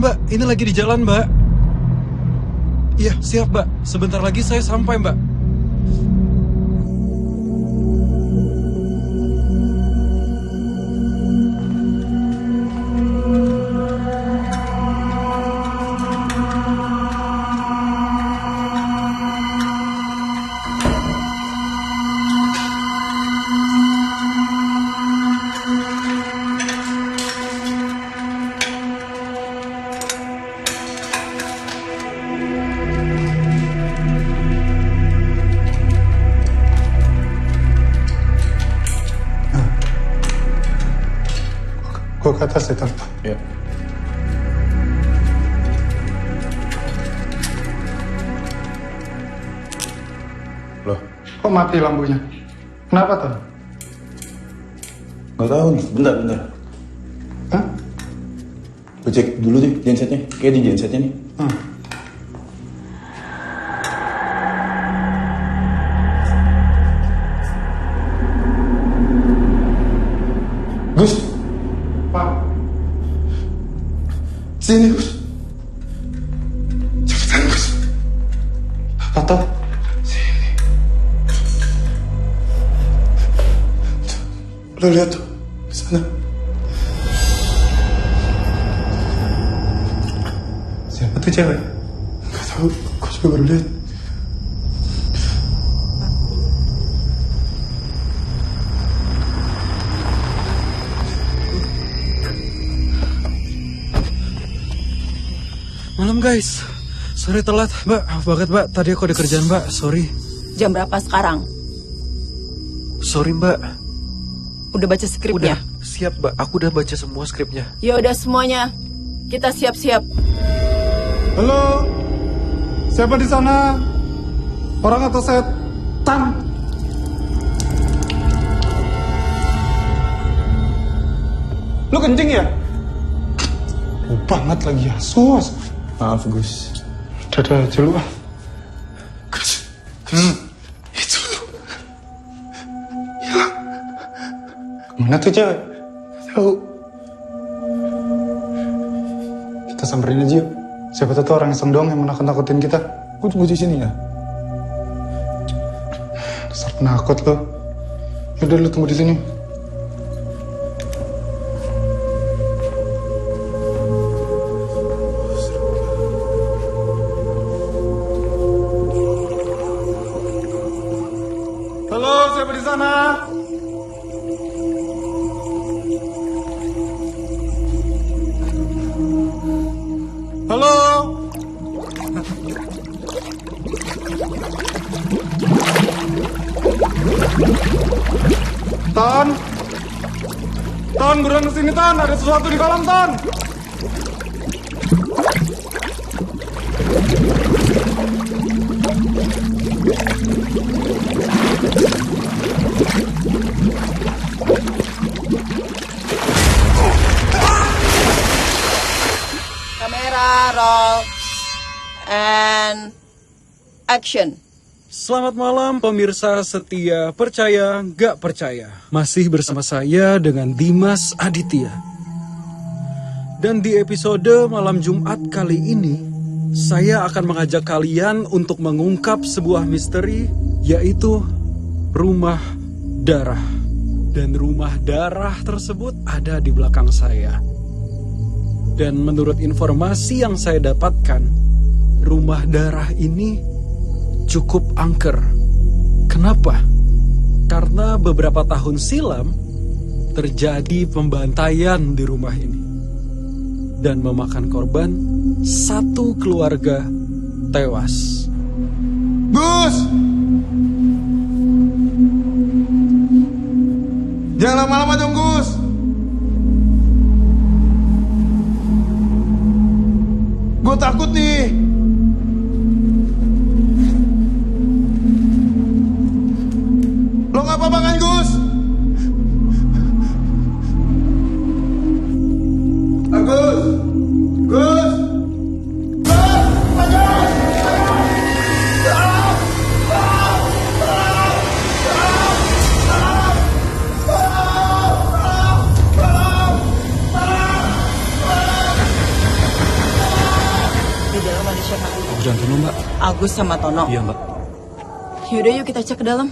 Mbak, ini lagi di jalan Mbak. Iya siap Mbak, sebentar lagi saya sampai Mbak. Gue ke atas ya, Tante. Ya. Loh, Kok mati lampunya? Kenapa, Tante? nggak tahu nih. Bentar. Hah? Gue cek dulu deh gensetnya. Kayak di gensetnya nih. Gus, Pak, sini Gus. Cepetan Gus. apa tuh? Lo lihat tuh, ke sana. Siapa tuh cewek? Gak tahu, gue juga baru lihat. Malam guys, sorry telat Mbak, maaf banget Mbak, tadi aku ada kerjaan Mbak, sorry. Jam berapa sekarang? Sorry Mbak. Udah baca skripnya? Udah, siap Mbak, aku udah baca semua skripnya. Ya udah semuanya, kita siap-siap. Halo? Siapa di sana? Orang atau setan? Lu kencing ya? Banget lagi ya, sus. Maaf Gus. Dadah aja lu ah. Gus. Itu lo. Mana tuh cewek? Tahu. Kita samperin aja yuk. Siapa tahu orang iseng doang yang menakut-nakutin kita. Gue tunggu di sini ya. Dasar penakut lo. Yaudah lu tunggu di sini. Halo, siapa di sana? Halo? Tan? Tan, buruan kesini Tan, ada sesuatu di kolam Tan. Kamera roll and action. Selamat malam pemirsa setia percaya gak percaya. Masih bersama saya dengan Dimas Aditya. Dan di episode malam Jumat kali ini, saya akan mengajak kalian untuk mengungkap sebuah misteri, yaitu rumah darah. Dan rumah darah tersebut ada di belakang saya. Dan menurut informasi yang saya dapatkan, rumah darah ini cukup angker. Kenapa? Karena beberapa tahun silam terjadi pembantaian di rumah ini dan memakan korban satu keluarga tewas. Gus! Jangan lama-lama dong Gus! Gue takut nih! Lo gak apa-apa kan Gus? Agus! Gus! Agus sama Tono. Iya, Mbak. Yaudah yuk kita cek ke dalam.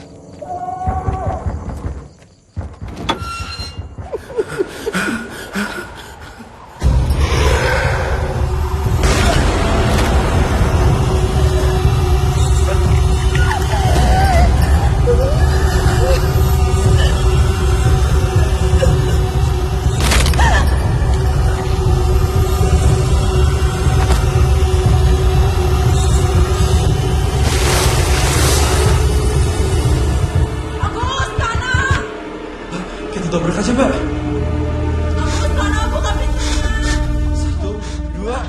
Kita dobrak aja, Mbak. Tono, buka pintunya. 1, 2.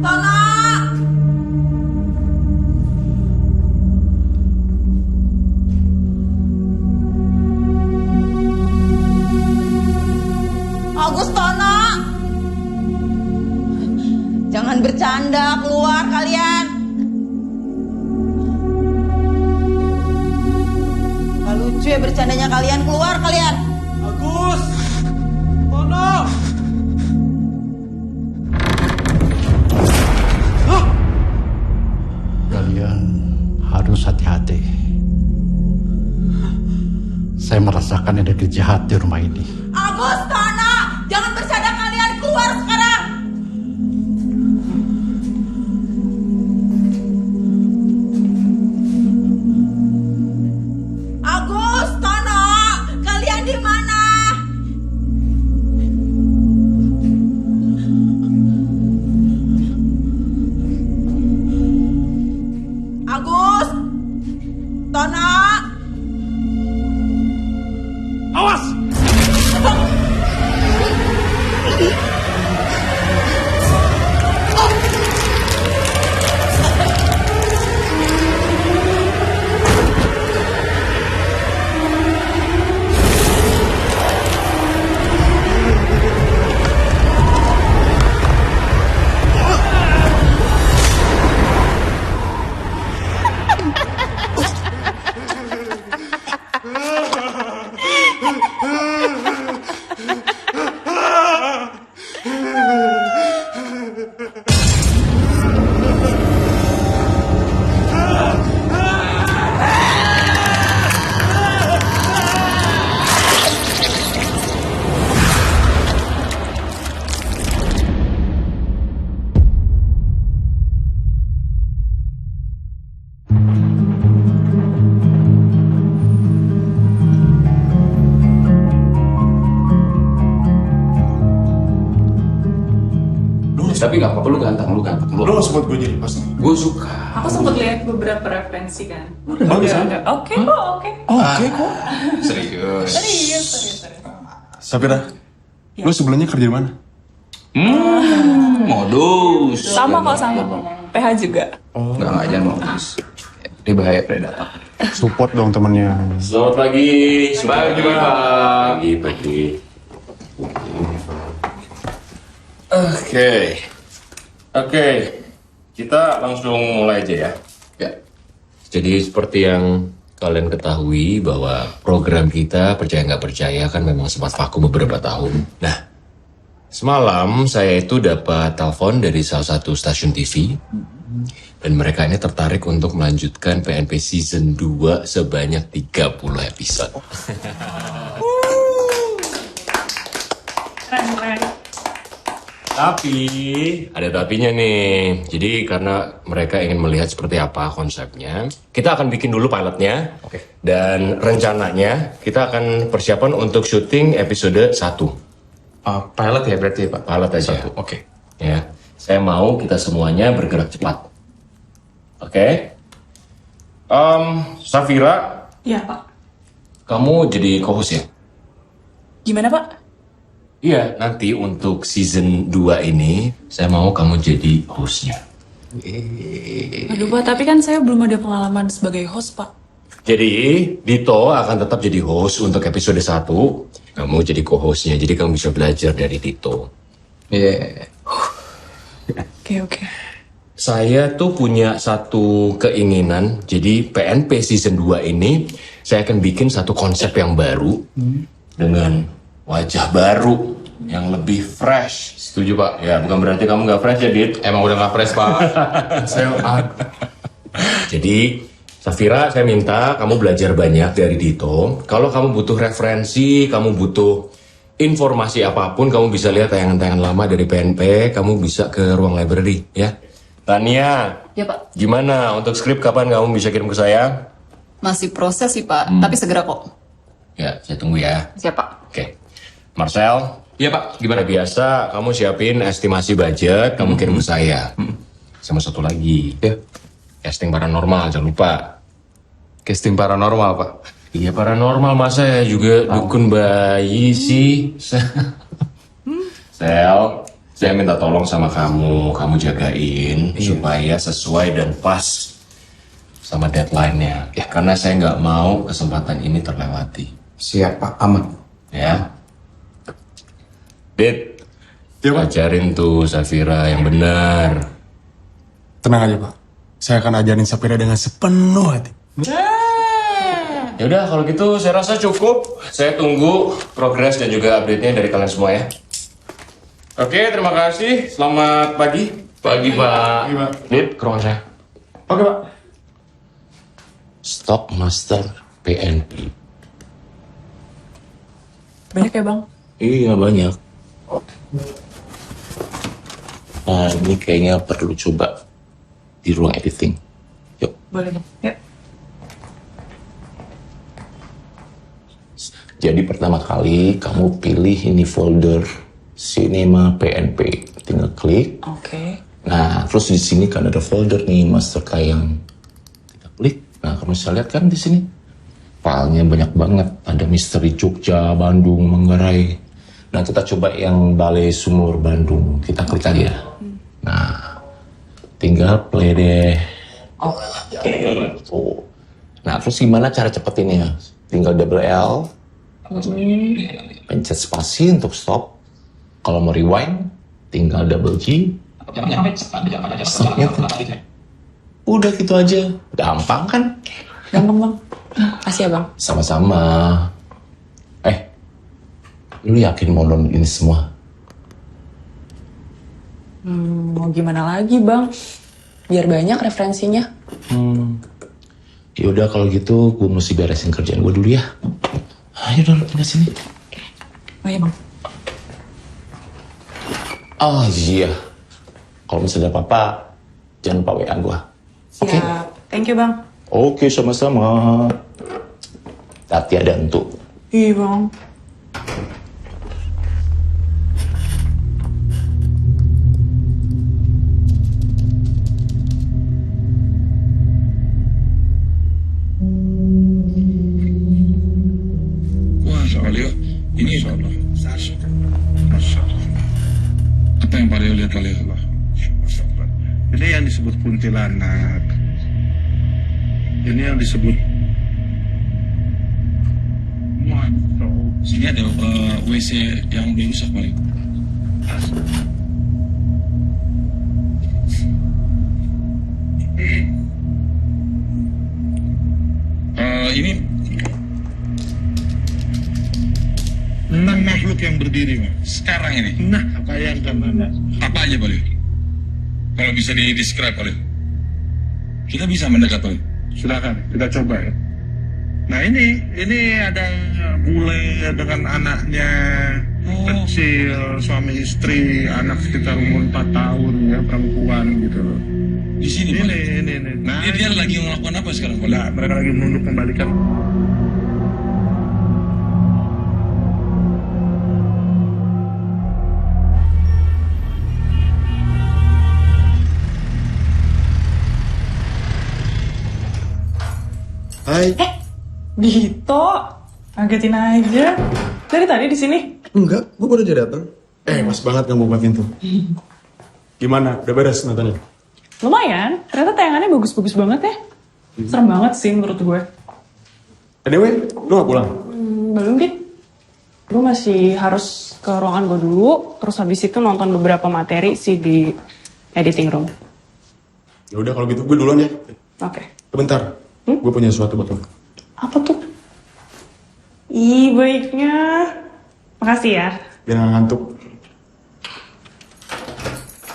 Tono! Agus, Tono! Jangan bercanda, keluar kalian! Gak lucu ya bercandanya kalian, keluar kalian! Agus! Tono! Kalian harus hati-hati. Saya merasakan energi jahat di rumah ini. Agus, Tono! Jangan bercanda kalian, keluar sekarang! Agus, Tono! Kalian di mana? Agus! Tono! Awas! Tapi nggak apa-apa, lu ganteng. Lu gak sempat gue jadi pas nih. Gue suka. Aku sempat lihat beberapa referensi kan. Bagus kan? Oke kok, oke. Oke kok. Serius. Serius. Safira, lu sebelumnya kerja di mana? Modus. Sama kok sama. PH juga. Nggak jangan modus. Dia bahaya predator. Support dong temennya. Selamat pagi. Pagi. Oke, kita langsung mulai aja ya. Ya. Jadi seperti yang kalian ketahui bahwa program kita percaya nggak percaya kan memang sempat vakum beberapa tahun. Nah, semalam saya itu dapat telepon dari salah satu stasiun TV dan mereka ini tertarik untuk melanjutkan PNP Season 2 sebanyak 30 episode. Keren. Tapi ada tapinya nih. Jadi karena mereka ingin melihat seperti apa konsepnya, kita akan bikin dulu pilotnya. Oke. Dan rencananya kita akan persiapan untuk syuting episode 1. Pilot ya berarti Pak? Pilot aja. Oke. Ya. Saya mau kita semuanya bergerak cepat. Oke? Safira, Iya Pak. kamu jadi co-host ya? Gimana Pak? Iya, nanti untuk season 2 ini saya mau kamu jadi hostnya. Aduh Pak, tapi kan saya belum ada pengalaman sebagai host Pak. Jadi, Dito akan tetap jadi host untuk episode 1. Kamu jadi co-hostnya, jadi kamu bisa belajar dari Dito. Iya. Oke. Saya tuh punya satu keinginan, jadi PNP Season 2 ini saya akan bikin satu konsep yang baru dengan wajah baru yang lebih fresh. Setuju Pak. Ya, bukan berarti kamu nggak fresh ya, Dit. Emang udah nggak fresh Pak. Jadi, Safira, saya minta kamu belajar banyak dari Dito. Kalau kamu butuh referensi, kamu butuh informasi apapun, kamu bisa lihat tayangan-tayangan lama dari PNP, kamu bisa ke ruang library, ya. Tania, Ya Pak, gimana untuk skrip kapan kamu bisa kirim ke saya? masih proses sih Pak, tapi segera kok. Ya, saya tunggu ya. Siap Pak. Oke. Marcel, Iya Pak, gimana? biasa kamu siapin estimasi budget, kamu kirim ke saya. Sama satu lagi, Ya, casting paranormal, jangan lupa. casting paranormal Pak. Iya paranormal, masa ya juga dukun bayi sih. Sel, saya minta tolong sama kamu jagain supaya sesuai dan pas sama deadline-nya. Ya, karena saya nggak mau kesempatan ini terlewati. Siap Pak, aman. Ya. Dit, Ya Pak. ajarin tuh Safira yang benar. Tenang aja Pak. Saya akan ajarin Safira dengan sepenuh hati. Ya udah kalau gitu saya rasa cukup. Saya tunggu progres dan juga update-nya dari kalian semua ya. Oke, terima kasih. Selamat pagi. Pagi, Pak. Pagi, Pak. Dit, ke ruangan saya. Oke Pak. Stock Master PNP. Banyak ya bang? Iya, banyak. Nah, ini kayaknya perlu coba di ruang editing. Yuk. Boleh bang. Ya. Jadi pertama kali kamu pilih ini folder Cinema PNP. Tinggal klik. Oke. Nah, terus di sini kan ada folder nih Master Kayang. Kita klik. Nah, kamu bisa lihat kan di sini. Filenya banyak banget. Ada Misteri Jogja, Bandung, Manggarai. Nah, kita coba yang Balai Sumur Bandung. Kita klik aja. Nah, tinggal play deh. Tuh. Nah, terus gimana cara cepetinnya? Tinggal double L. Pencet spasi untuk stop. Kalau mau rewind, tinggal double G. Stopnya tuh. Udah gitu aja. Gampang kan? Gampang bang. Makasih ya bang. Sama-sama. Lu yakin mau nonton ini semua? Mau gimana lagi bang? Biar banyak referensinya. Yaudah kalau gitu gue mesti beresin kerjaan gue dulu ya. Ayo dong, tinggal sini. Oh iya bang. Oh iya. Kalau misalnya ada apa-apa, jangan lupa WA gue. Oke? Siap. Thank you bang. Oke, sama-sama. Tati ada untuk. Iya bang. Wah, Leo, ini Allah. Masya Allah. Apa yang Pak Leo lihat Pak Leo? Masya Allah. Ini yang disebut kuntilanak. Ini yang disebut. Sini ada WC yang udah rusak Pak Leo. Ini 6 makhluk yang berdiri, Mas. Sekarang ini. Nah, bayangkan Anda. Apa aja, Pak Leo? Kalau bisa di-describe, Pak Leo. Kita bisa mendekat, Pak Leo. Silakan, kita coba ya. Nah, ini ada bule dengan anaknya kecil, suami istri, anak sekitar umur 4 tahun ya, perempuan gitu loh. Di sini, Pak Leo. Ini. Nah, dia lagi melakukan apa sekarang, Pak Leo? Nah, mereka lagi menunduk kembalikan. Hai. Dito, kagetin aja. Dari tadi di sini. Enggak, gue baru aja datang. Pas banget kamu buka pintu. Gimana? Udah beres nontonnya? Lumayan. Ternyata tayangannya bagus-bagus banget ya. Serem banget sih menurut gue. Anyway, lu gak pulang? Belum dit. Gue masih harus ke ruangan gue dulu. Terus habis itu nonton beberapa materi sih di editing room. Ya udah kalau gitu gue duluan ya. Oke. Bentar. Gue punya sesuatu buat lo. Apa tuh? Ih, baiknya. Makasih ya. Biar nggak ngantuk.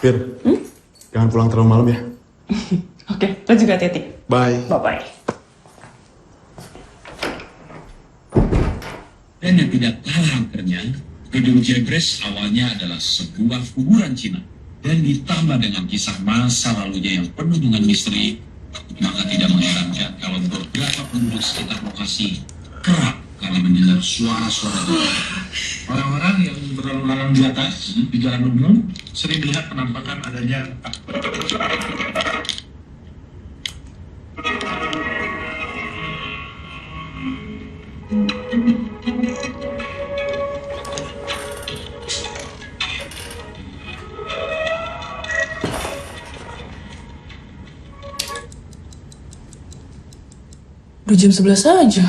Fir, jangan pulang terlalu malam ya. Oke, lo juga hati-hati. Bye. Bye-bye. Dan yang tidak kalah angkernya, gedung Jebres awalnya adalah sebuah kuburan Cina. Dan ditambah dengan kisah masa lalunya yang penuh dengan misteri, maka tidak mengherankan kalau beberapa penduduk sekitar lokasi kerap kali mendengar suara-suara gaib. Orang-orang yang berlalu lalang di atas di jalan umum sering melihat penampakan adanya Udah jam 11 aja.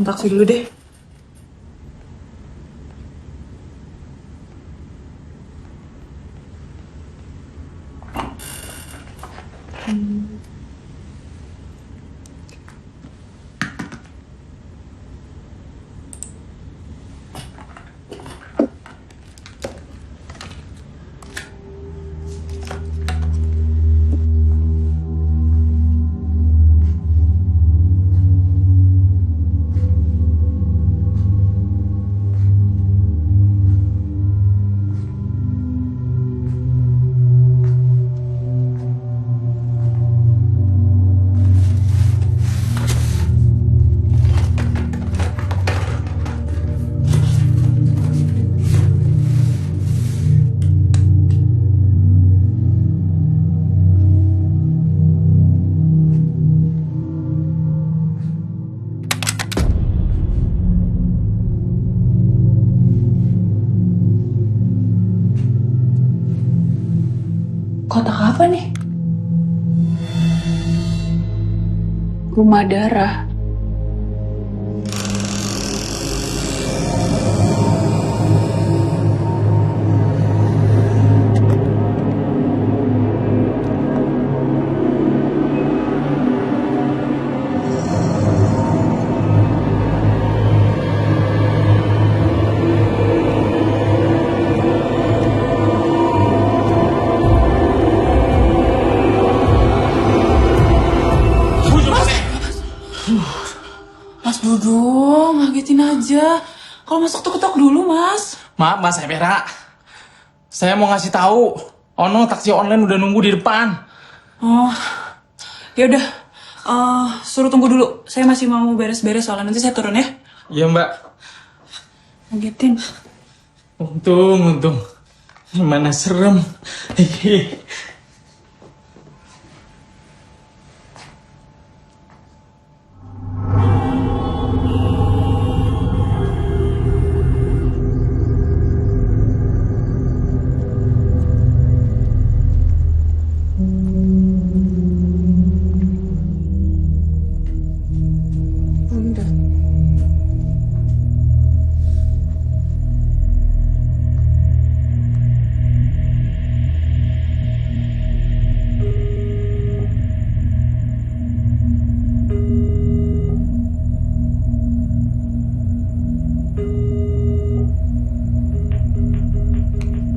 Taksi dulu deh. Kotak apa nih? Rumah darah. Mas dudung, ngagetin aja. Kalau masuk tuh ketok dulu, Mas. Maaf, Mas Vera. Saya mau ngasih tahu. Ono taksi online udah nunggu di depan. Oh, ya udah. Suruh tunggu dulu. Saya masih mau beres-beres soalnya nanti saya turun ya. Iya, Mbak. Ngagetin. Untung. Gimana serem.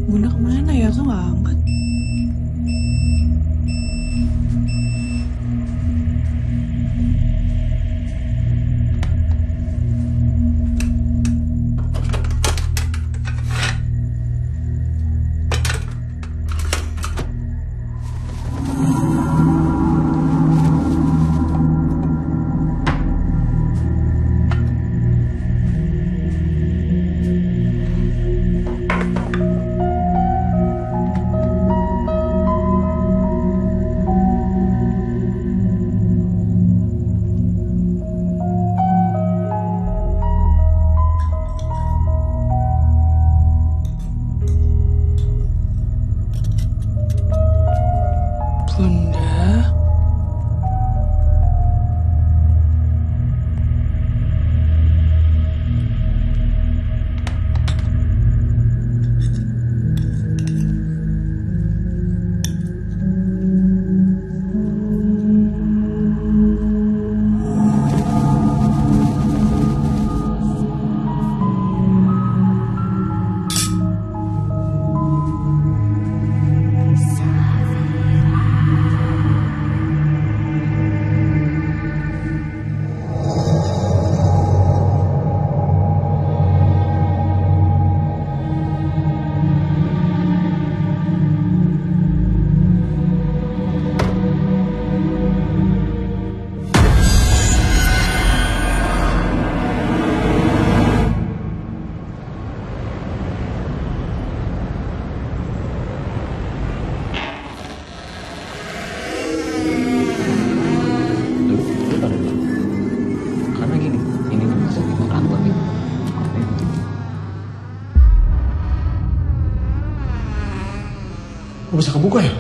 Bunda kemana ya? Kok nggak angkat? Kok bisa kebuka ya?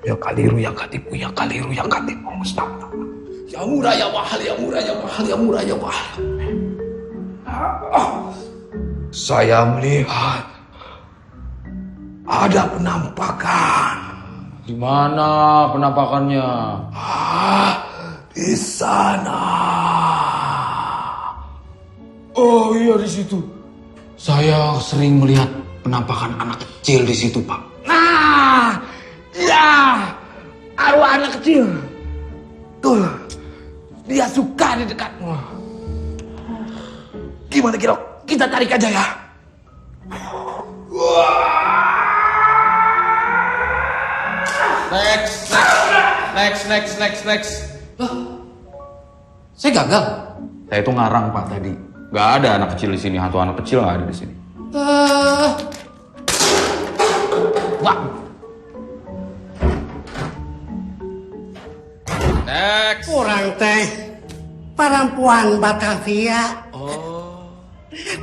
Ya kaliru ya katipu, ya kaliru ya katipu. Ya murah ya mahal, ya murah ya mahal, ya murah ya mahal. Saya melihat ada penampakan. Di mana penampakannya? Di sana. Oh iya di situ. Saya sering melihat penampakan anak kecil di situ, Pak. Nah, ya, arwah anak kecil. Tuh, dia suka di dekatmu. Gimana kira kita tarik aja ya? Next. Saya gagal. Saya itu ngarang Pak tadi. Gak ada anak kecil di sini, hantu anak kecil gak ada di sini. Wah. Kurang teh perempuan Batavia.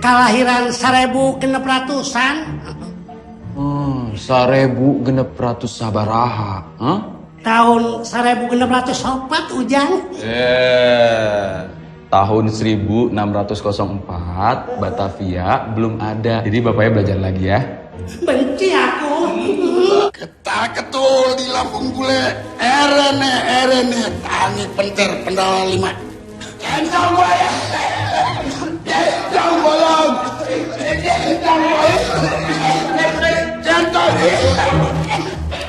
Kelahiran 1600-an. 1600 sabaraha. Hah? Tahun 1604 Ujang. Tahun 1604 Batavia belum ada. Jadi bapaknya belajar lagi ya. Benci aku. Ketul di lambung bule. Erene, tani penter pendal 5. Centang bolong. Centang bolong.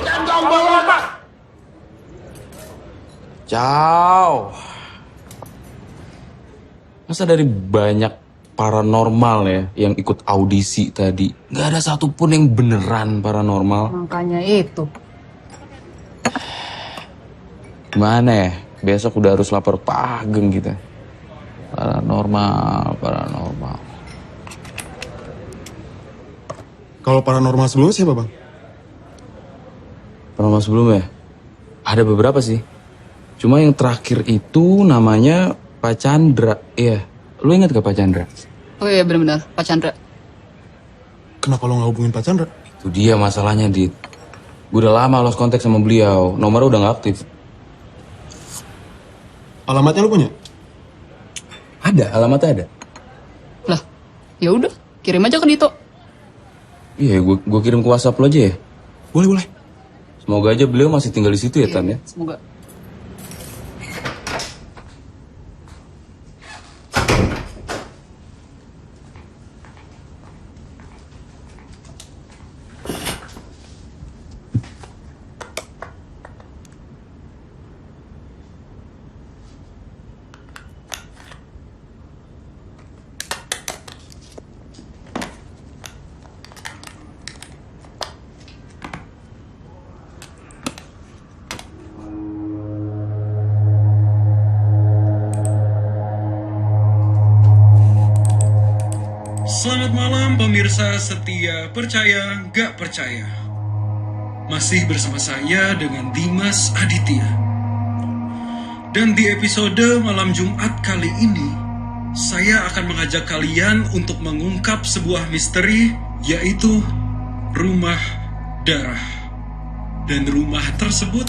Centang bolong, Pak. Jauh. Masa dari banyak paranormal ya yang ikut audisi tadi, nggak ada satupun yang beneran paranormal. Makanya itu. Gimana ya? Besok udah harus lapor Pak Ageng kita. Paranormal. Kalau paranormal sebelumnya siapa bang? Paranormal sebelumnya? Ada beberapa sih. Cuma yang terakhir itu namanya Pak Chandra. Iya, lu ingat gak Pak Chandra? Oh iya benar-benar, Pak Chandra. Kenapa lo nggak hubungin Pak Chandra? Itu dia masalahnya, Dit. Gue udah lama lost kontak sama beliau. Nomornya udah gak aktif. Alamatnya lo punya? Ada, alamatnya ada. Lah, ya udah, kirim aja ke Dito. Iya, gue kirim ke WhatsApp lo aja ya. Boleh. Semoga aja beliau masih tinggal di situ ya, Tan ya. Semoga. Selamat malam pemirsa setia percaya gak percaya. Masih bersama saya dengan Dimas Aditya. Dan di episode malam Jumat kali ini, saya akan mengajak kalian untuk mengungkap sebuah misteri, yaitu rumah darah. Dan rumah tersebut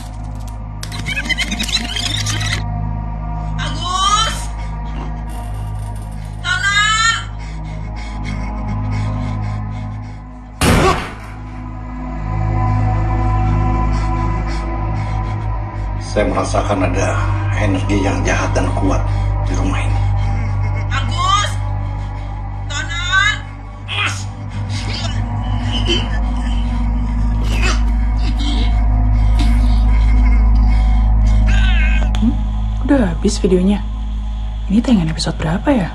Saya merasakan ada energi yang jahat dan kuat di rumah ini. Agus! Tonon! Udah habis videonya. Ini tayangan episode berapa ya?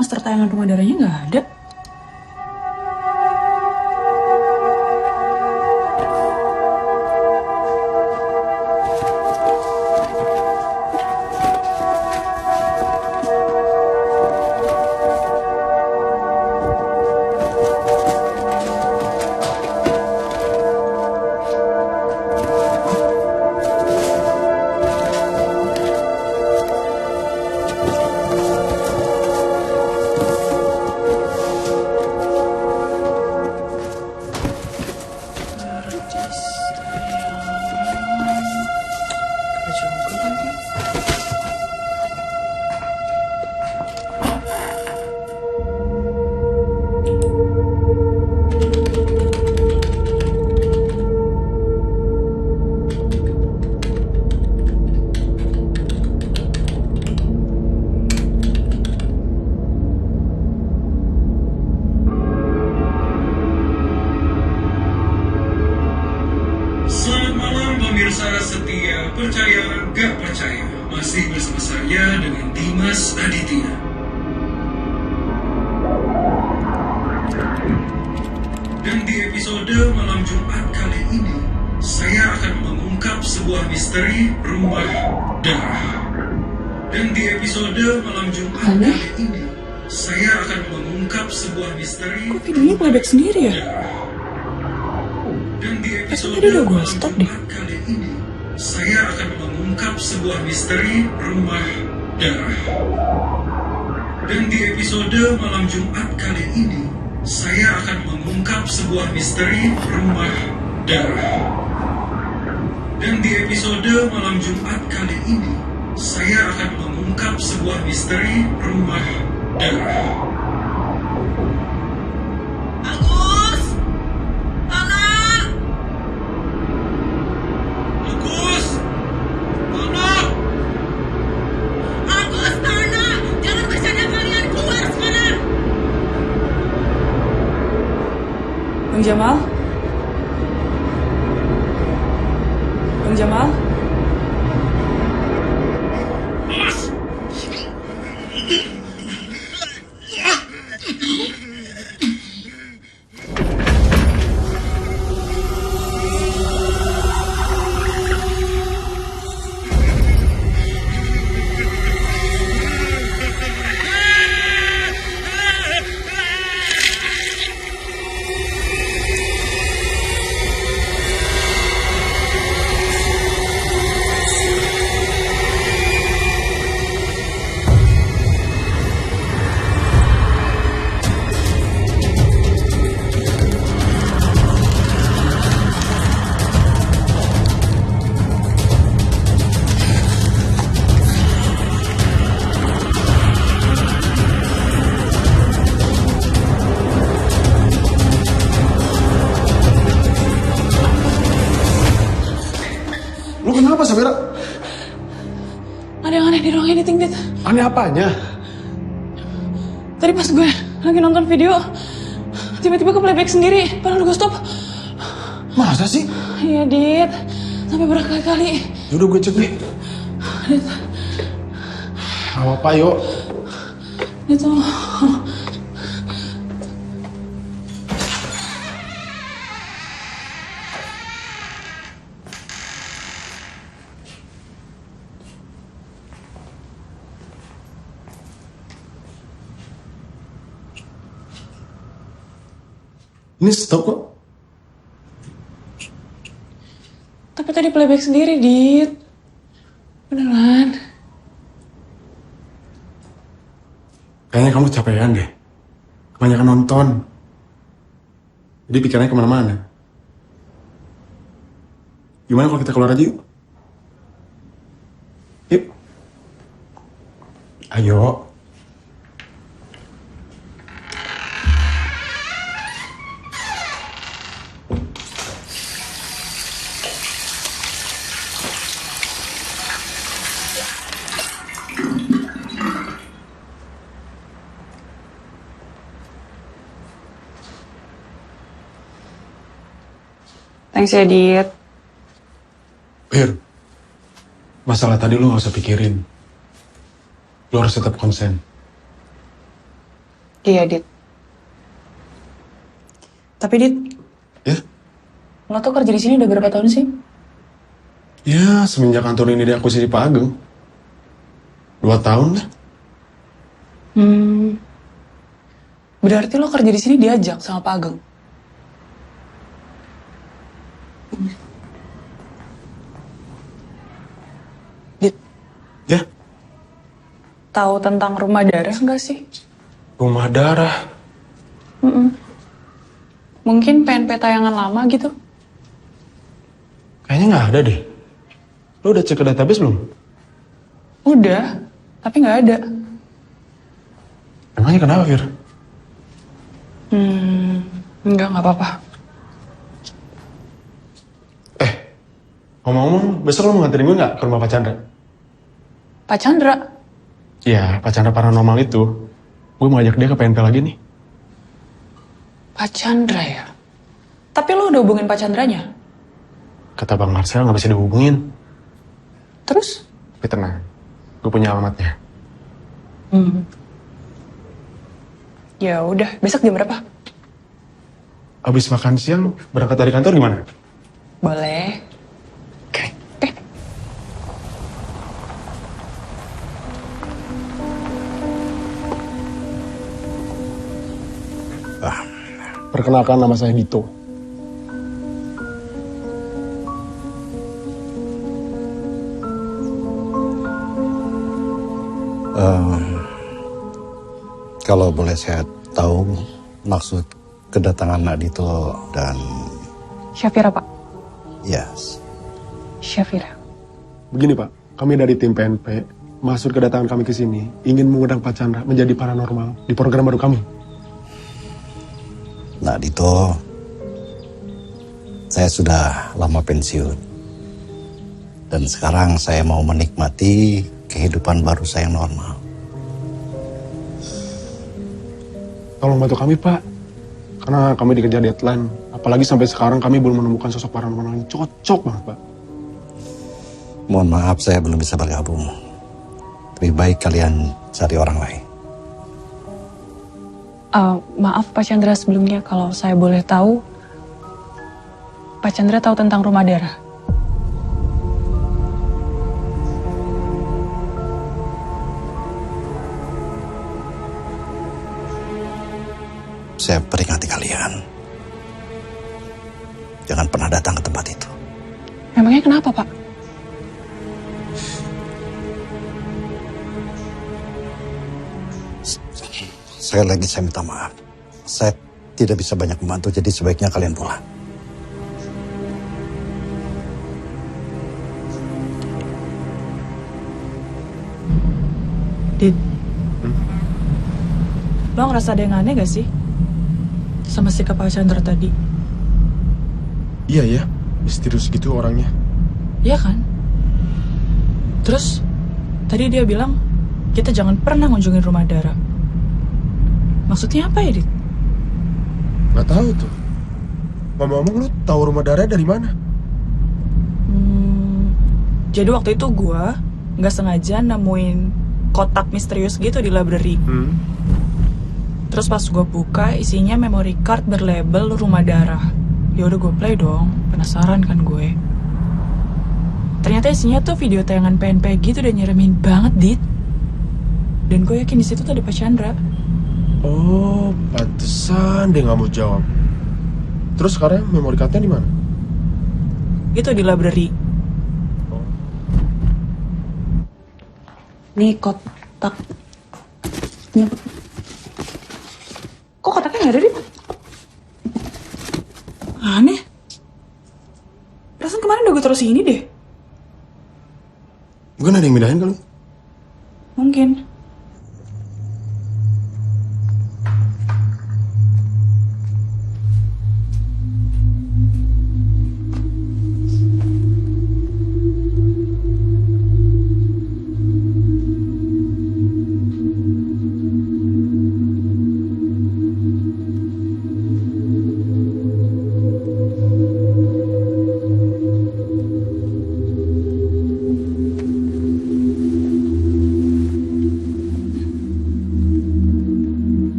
master tayangan rumah darahnya nggak ada. Selamat malam pemirsa setia, percaya gak percaya, masih bersama saya dengan Dimas Aditya. Dan di episode malam Jumat kali ini, saya akan mengungkap sebuah misteri rumah darah. Dan di episode malam Jumat kali ini, saya akan mengungkap sebuah misteri. Kok videonya playback sendiri ya? Dan di episode Tadi udah gue malam stop deh. Jumat kali ini, saya akan mengungkap sebuah misteri rumah darah. Dan di episode malam Jumat kali ini, saya akan mengungkap sebuah misteri rumah darah. Dan di episode malam Jumat kali ini, saya akan mengungkap sebuah misteri rumah darah. Agus! Tana! Agus! Tana! Agus, Tana! Jangan bercanda, kalian keluar sekarang! Bang Jamal? Bang Jamal? Lu kenapa, Samira? Ada yang aneh di ruang editing, Dit. Aneh apanya? Tadi pas gue lagi nonton video, tiba-tiba ke playback sendiri, padahal gue stop. Masa sih? Iya, Dit. Sampai berkali-kali. Yaudah gue cek nih. Dit, Gak apa-apa, yuk. Dit, tolong. Ini stop kok. Tapi tadi playback sendiri, Dit. Beneran. Kayaknya kamu capean deh. Kebanyakan nonton. Jadi pikirannya kemana-mana. Gimana kalau kita keluar aja yuk? Yuk. Ayo. Thanks ya, Dit. Bir, masalah tadi lu gak usah pikirin. Lu harus tetap konsen. Iya, Dit. Tapi, Dit. Ya? Lo tuh kerja di sini udah berapa tahun sih? Ya, semenjak kantor ini diakuisisi Pak Ageng. 2 tahun lah. Berarti lo kerja di sini diajak sama Pak Ageng? Dit. Ya? Tahu tentang rumah darah nggak sih? Rumah darah. Mungkin PNP tayangan lama gitu? Kayaknya nggak ada deh. Lo udah cek ke database belum? Udah, tapi nggak ada. Emangnya kenapa, Fir? Nggak apa-apa. Ngomong-ngomong, besok lo mau nganterin gue nggak ke rumah Pak Chandra? Pak Chandra? Iya, Pak Chandra paranormal itu. Gue mau ajak dia ke PNP lagi nih. Pak Chandra ya? Tapi lo udah hubungin Pak Chandranya? Kata Bang Marcel nggak bisa dihubungin. Terus? Tapi tenang, gue punya alamatnya. Ya udah, besok jam berapa? Abis makan siang, berangkat dari kantor gimana? Boleh. Perkenalkan, nama saya Dito. Kalau boleh saya tahu maksud kedatangan Nak Dito dan... Syafira, Pak. Yes. Syafira. Begini Pak, kami dari tim PNP, maksud kedatangan kami ke sini ingin mengundang Pak Chandra menjadi paranormal di program baru kami. Nak Dito, saya sudah lama pensiun. Dan sekarang saya mau menikmati kehidupan baru saya yang normal. Tolong bantu kami Pak, karena kami dikejar deadline. Apalagi sampai sekarang kami belum menemukan sosok paranormal yang cocok banget Pak. Mohon maaf saya belum bisa bergabung. Lebih baik kalian cari orang lain. Maaf Pak Chandra sebelumnya, kalau saya boleh tahu, Pak Chandra tahu tentang rumah darah? Saya peringati kalian. Jangan pernah datang ke tempat itu. Memangnya kenapa, Pak? Sekali lagi saya minta maaf. Saya tidak bisa banyak membantu, jadi sebaiknya kalian pulang. Dit, lo ngerasa ada yang aneh gak sih? Sama sikap Pak Chandra tadi. Iya ya, misterius gitu orangnya. Iya kan? Terus, tadi dia bilang, kita jangan pernah ngunjungin rumah Dara. Maksudnya apa ya, Dit? Gak tahu tuh. Ngomong-ngomong, lu tahu rumah Dara dari mana? Jadi waktu itu gua nggak sengaja nemuin kotak misterius gitu di library. Terus pas gua buka, isinya memory card berlabel rumah darah. Ya udah gue play dong, penasaran kan gue. Ternyata isinya tuh video tayangan PNP gitu, udah nyeremin banget, Dit. Dan gue yakin di situ tuh ada Pak Chandra. Oh, pantesan dia nggak mau jawab. Terus sekarang memory cardnya di mana? Itu di library. Nih kotak. Kok kotaknya nggak ada, Dit? Aneh. Perasaan kemarin udah gue taruh sini deh. Mungkin ada yang bedain kali. Mungkin.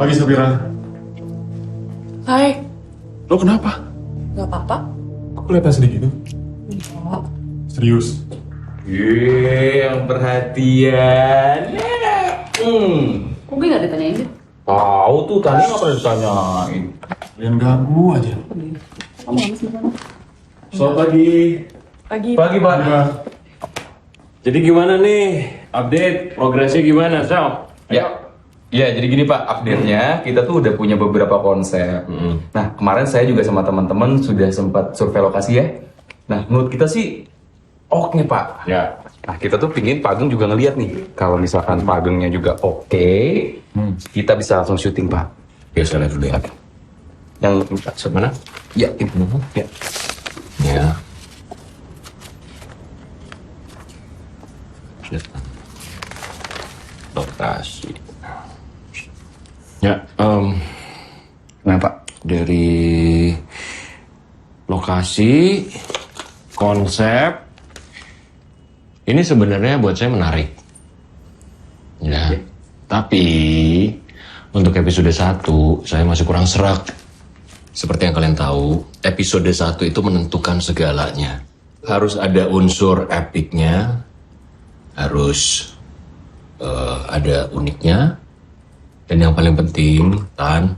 Pagi Sapira. Hai. Lo kenapa? Gak apa-apa. Kok kelihatan sedih gitu? Serius? Yang perhatian. Kok gue gak ditanyain sih? Tahu tuh tadi ngapain ditanyain. Kalian ganggu aja. Kamu gak mesti sana. Selamat pagi. Pagi. Pagi, Pak. Jadi gimana nih? Update progresnya gimana, Sal? Ya, jadi gini Pak, update-nya kita tuh udah punya beberapa konsep. Nah, kemarin saya juga sama teman-teman sudah sempat survei lokasi ya. Nah, menurut kita sih oke Pak. Ya. Nah, kita tuh pingin Pak Ageng juga ngeliat nih. Kalau misalkan Pak Agengnya juga oke, kita bisa langsung syuting Pak. Ya, saya lihat dulu ya. Yang mana? Ya, ini. Ya. Ya. Lokasi. Ya, Kenapa? dari lokasi, konsep, ini sebenarnya buat saya menarik. Ya, tapi untuk episode 1, saya masih kurang serak. Seperti yang kalian tahu, episode 1 itu menentukan segalanya. Harus ada unsur epicnya, harus ada uniknya, dan yang paling penting,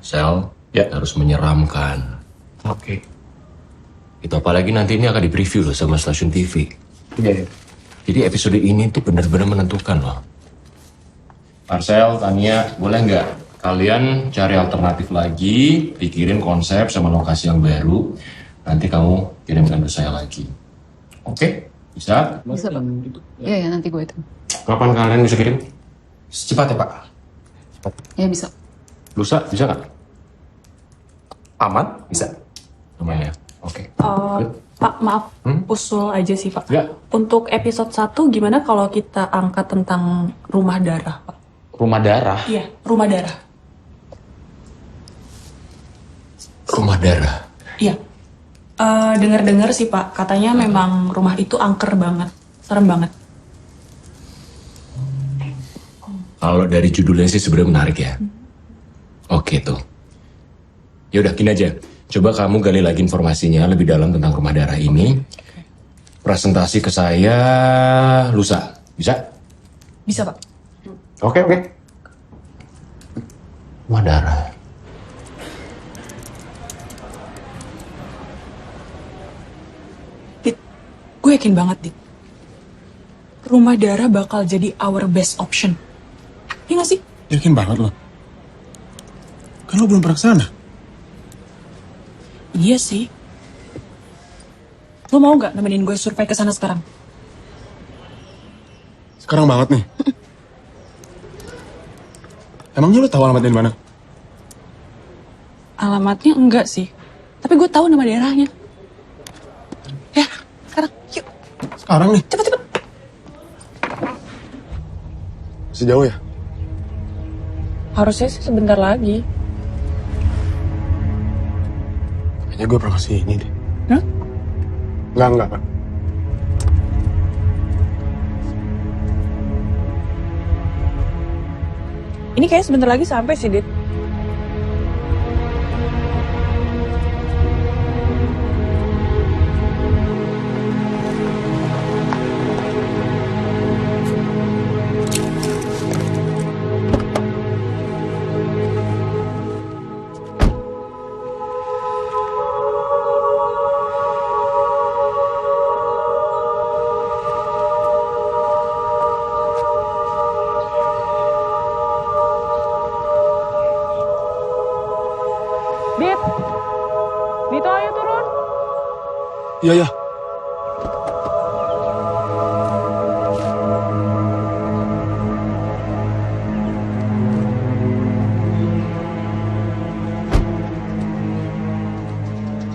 Sel, harus menyeramkan. Oke. Itu apalagi nanti ini akan di-preview loh sama stasiun TV. Iya. Jadi episode ini tuh benar-benar menentukan loh. Marcel, Tania, boleh nggak kalian cari alternatif lagi, pikirin konsep sama lokasi yang baru, nanti kamu kirimkan ke saya lagi. Oke? Bisa? Bisa Pak. Iya, nanti gue itu. Kapan kalian bisa kirim? Secepatnya Pak. Ya bisa. Lusa, bisa nggak? Aman? Bisa. Aman ya? Oke. Pak, maaf. Usul aja sih, Pak. Ya. Untuk episode 1, gimana kalau kita angkat tentang rumah darah, Pak? Rumah darah? Iya, rumah darah. Rumah darah? Iya. Dengar-dengar sih, Pak. Katanya memang rumah itu angker banget. Serem banget. Kalau dari judulnya sih sebenarnya menarik ya. Oke tuh. Ya udah gini aja. Coba kamu gali lagi informasinya lebih dalam tentang rumah darah ini. Presentasi ke saya lusa. Bisa? Bisa, Pak. Oke. Rumah darah. Dit, gue yakin banget, Dit. Rumah darah bakal jadi our best option. Iya gak sih? Yakin banget lo. Kan lo belum pernah kesana. Iya sih. Lo mau gak nemenin gue survei ke sana sekarang? Sekarang banget nih. Emangnya lo tahu alamatnya di mana? Alamatnya enggak sih. Tapi gue tahu nama daerahnya. Ya, sekarang. Yuk. Sekarang nih. Cepet. Masih jauh ya? Harusnya sih sebentar lagi. Kayaknya gue pernah kesini deh. Hah? Enggak. Ini kayaknya sebentar lagi sampai sih, Dit. Dito, ayo turun. Iya.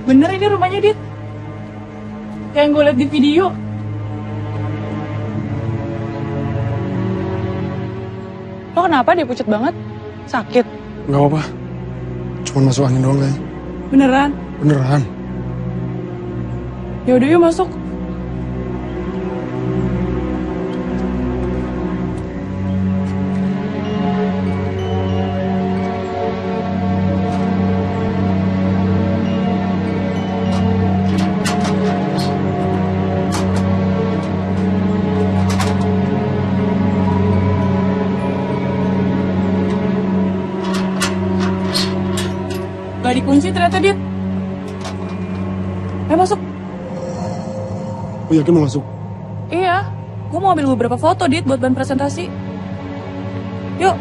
Bener ini rumahnya, Dit. Kayak yang gue liat di video. Lo kenapa dia pucat banget? Sakit? Nggak apa-apa. Cuman masuk angin doang kayaknya. Beneran? Beneran. Yaudah yuk masuk. ternyata, Dit. Ayo masuk. Lu yakin mau masuk? Iya, gue mau ambil beberapa foto, Dit, buat bahan presentasi. Yuk.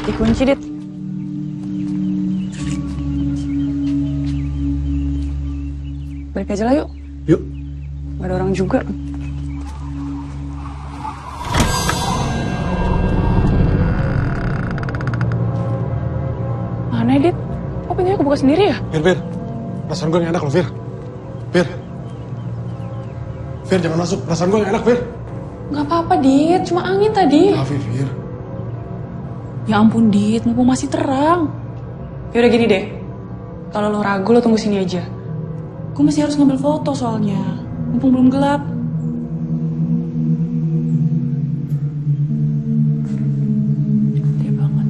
Dikunci, Dit. Balik aja lah yuk. Yuk. Gak ada orang juga. Aneh, Dit. Kok pintunya kebuka sendiri ya? Fir. Perasaan gue gak enak loh, Fir. Fir, jangan masuk. Perasaan gue gak enak, Fir. Gak apa-apa, Dit. Cuma angin tadi. Fir. Ya ampun, Dit. Mumpung masih terang. Yaudah gini deh. Kalau lo ragu, lo tunggu sini aja. Gue masih harus ngambil foto soalnya. Mumpung belum gelap. Gede banget.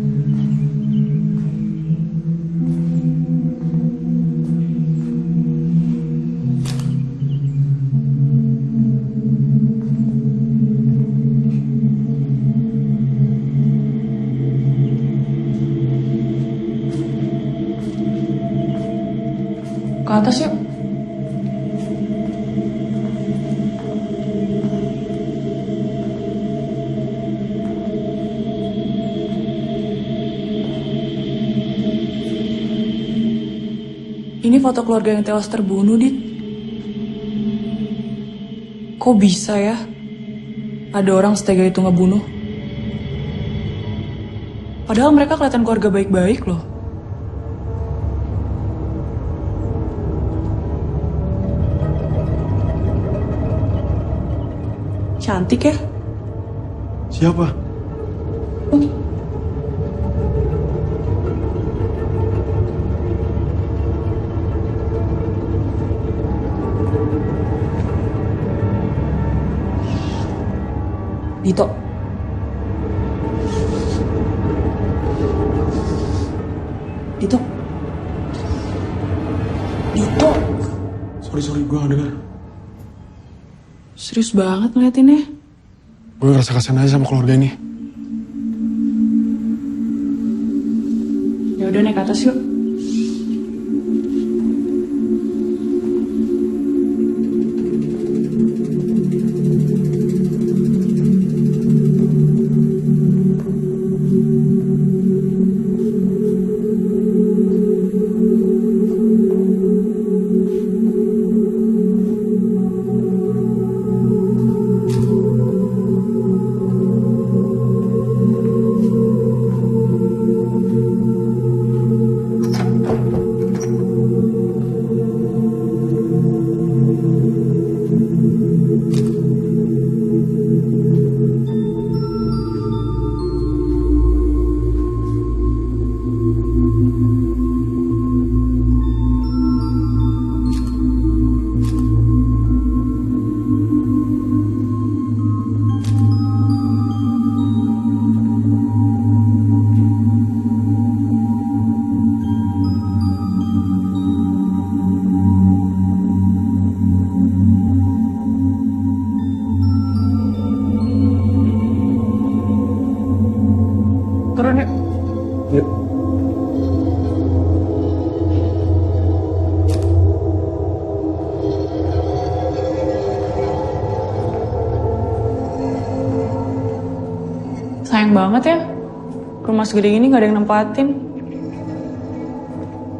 Ke atas yuk. Ini foto keluarga yang tewas terbunuh, Dit. Kok bisa ya? Ada orang setega itu ngebunuh. Padahal mereka kelihatan keluarga baik-baik loh. Cantik ya? Siapa? Dito. Dito. Dito. Sorry, gue gak denger. Serius banget ngeliatinnya. Gue ngerasa kasihan aja sama keluarga ini. Ya udah naik ke atas yuk. Turun yuk. Yuk. Sayang banget ya. Rumah segede gini gak ada yang nempatin.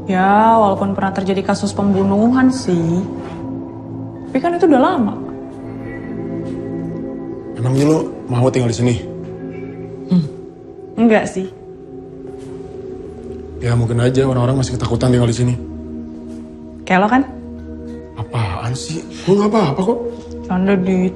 Ya, walaupun pernah terjadi kasus pembunuhan sih. Tapi kan itu udah lama. Emangnya lo mau tinggal di sini? Enggak sih. Ya mungkin aja orang-orang masih ketakutan tinggal di sini. Kayak lo kan? Apaan sih? Gue nggak apa-apa kok. Canda, Dit.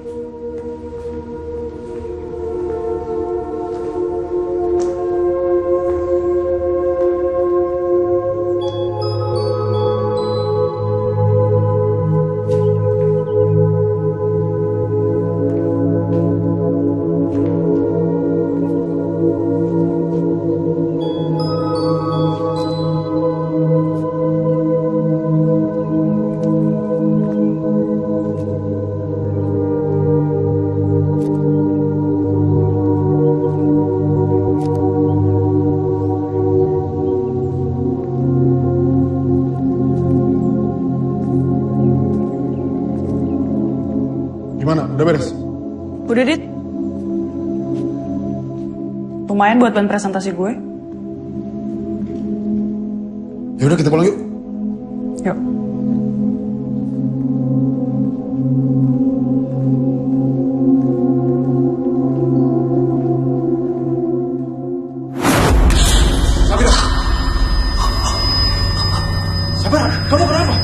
Gimana? Udah beres? Udah, Dit. Lumayan buat bahan presentasi gue. Ya udah kita pulang yuk. Yuk. Sabira! Sabira, kamu kenapa?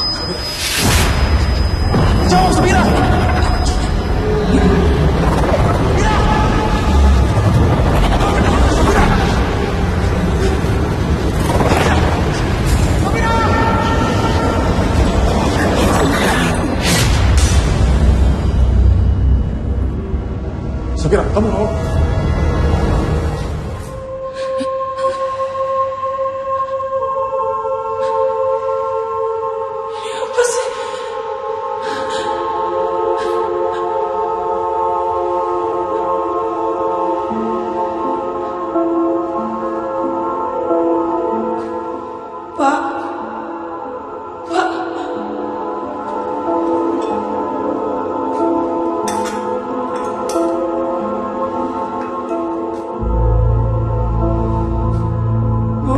Sabira. Jauh, Sabira! Sabira, kamu mau? Apa sih? Pak. Pak. Bu.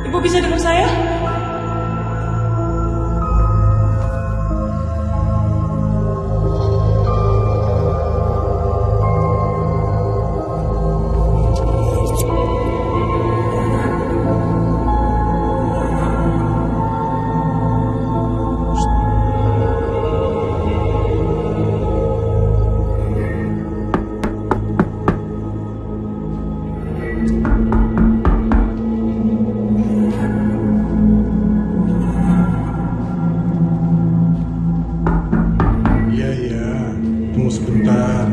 Ibu bisa dengar saya? Iya, iya. Tunggu sebentar.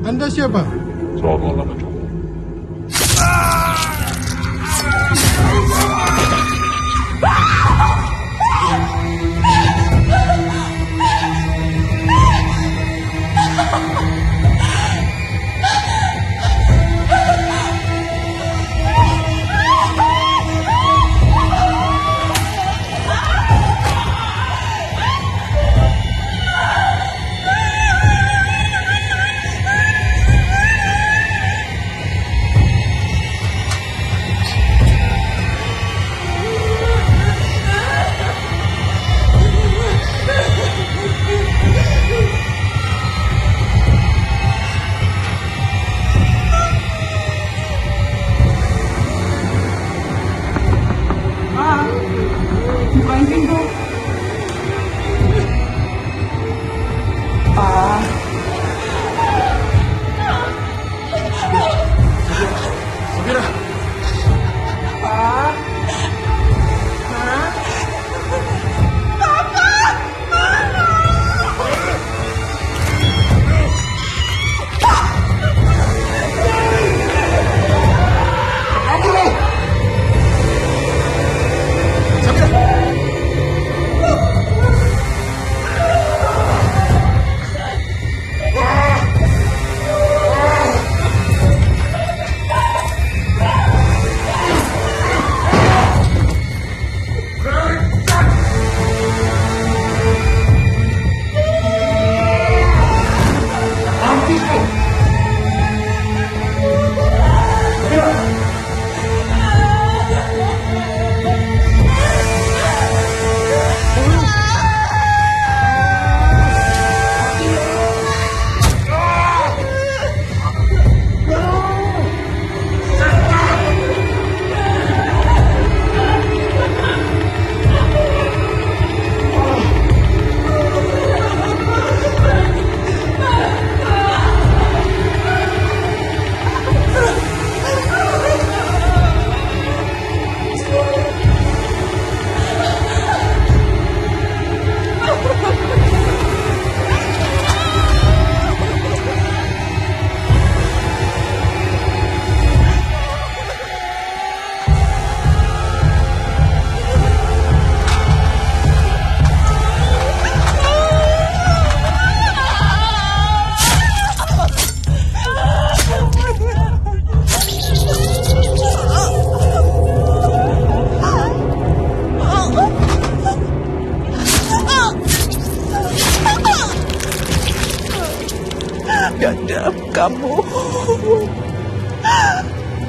Anda siapa? Selamat malam, Pak.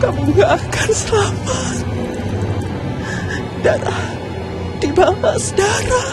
Kamu gak akan selamat. Darah dibalas darah.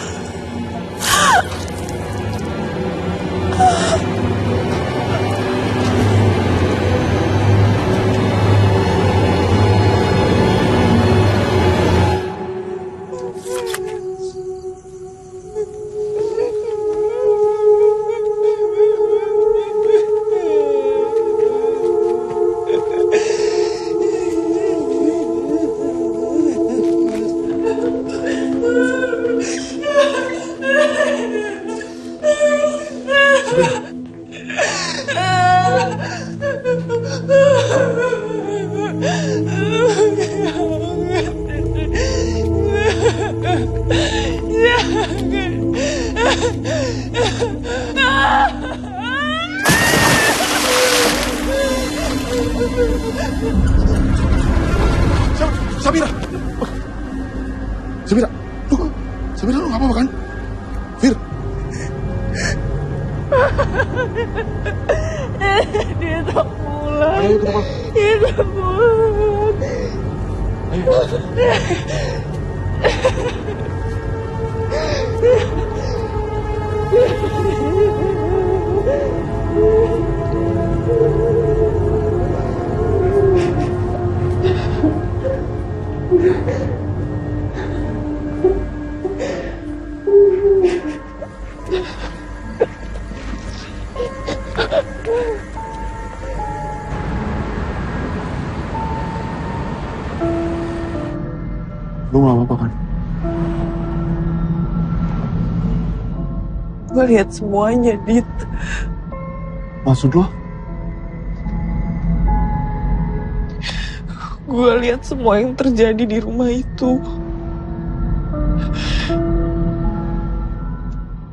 Sabira! Sabira! Sabira lu gak apa-apa kan? Fir! Dia tak pulang. Ayo kita pulang. Dia tak pulang. Lu gak apa-apa kan? Gue lihat semuanya, Dit. Maksud lo? Gue lihat semua yang terjadi di rumah itu.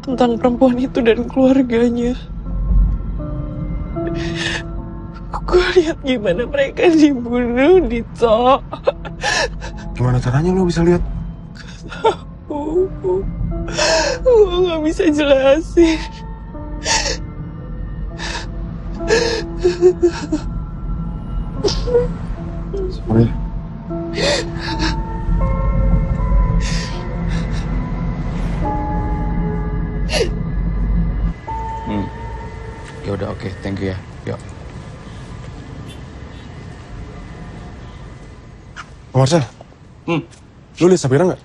Tentang perempuan itu dan keluarganya. Gue lihat gimana mereka dibunuh, Dito. Gimana caranya lo bisa lihat? Gue gak bisa jelasin. Sorry. Ya udah oke, thank you ya. Yuk. Marcel. Lu lihat Safira nggak?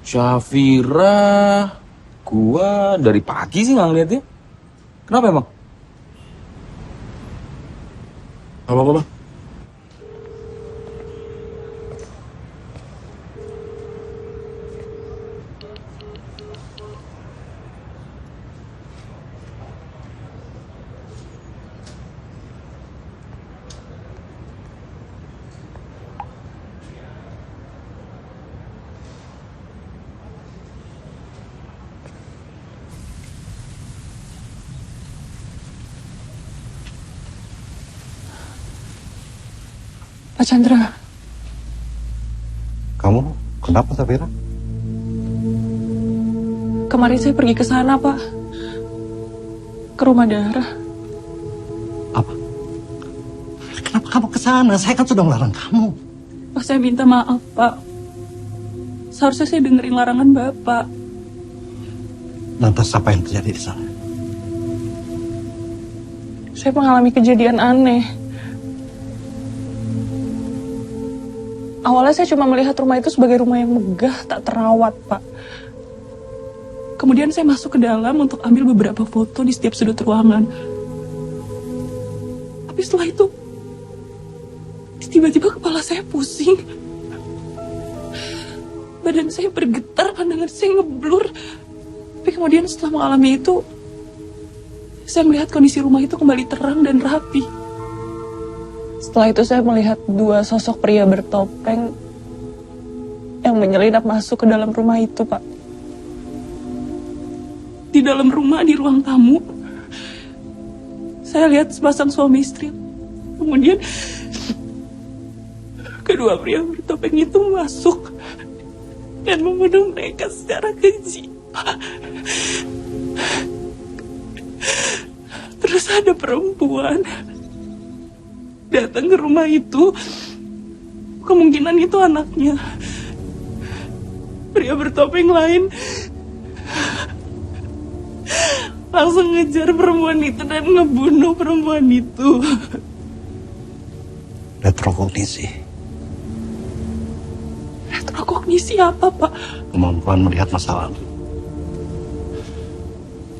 Syafira, gua dari pagi sih nggak ngeliatnya. Kenapa emang? Apa-apa, Bang? Pak Chandra. Kamu kenapa, Safira? Kemarin saya pergi ke sana, Pak. Ke rumah Darah. Kenapa kamu ke sana? Saya kan sudah melarang kamu. Pak, saya minta maaf, Pak. Seharusnya saya dengerin larangan Bapak. Lantas apa yang terjadi di sana? Saya mengalami kejadian aneh. Awalnya saya cuma melihat rumah itu sebagai rumah yang megah, tak terawat, Pak. Kemudian saya masuk ke dalam untuk ambil beberapa foto di setiap sudut ruangan. Tapi setelah itu, tiba-tiba kepala saya pusing. Badan saya bergetar, pandangan saya ngeblur. Tapi kemudian setelah mengalami itu, saya melihat kondisi rumah itu kembali terang dan rapi. Setelah itu saya melihat dua sosok pria bertopeng yang menyelinap masuk ke dalam rumah itu, Pak. Di dalam rumah, di ruang tamu, saya lihat sepasang suami istri. Kemudian kedua pria bertopeng itu masuk dan membunuh mereka secara keji. Terus ada perempuan datang ke rumah itu. Kemungkinan itu anaknya. Pria bertopeng lain langsung ngejar perempuan itu dan ngebunuh perempuan itu. Retrokognisi. Retrokognisi apa, Pak? Kemampuan melihat masa lalu.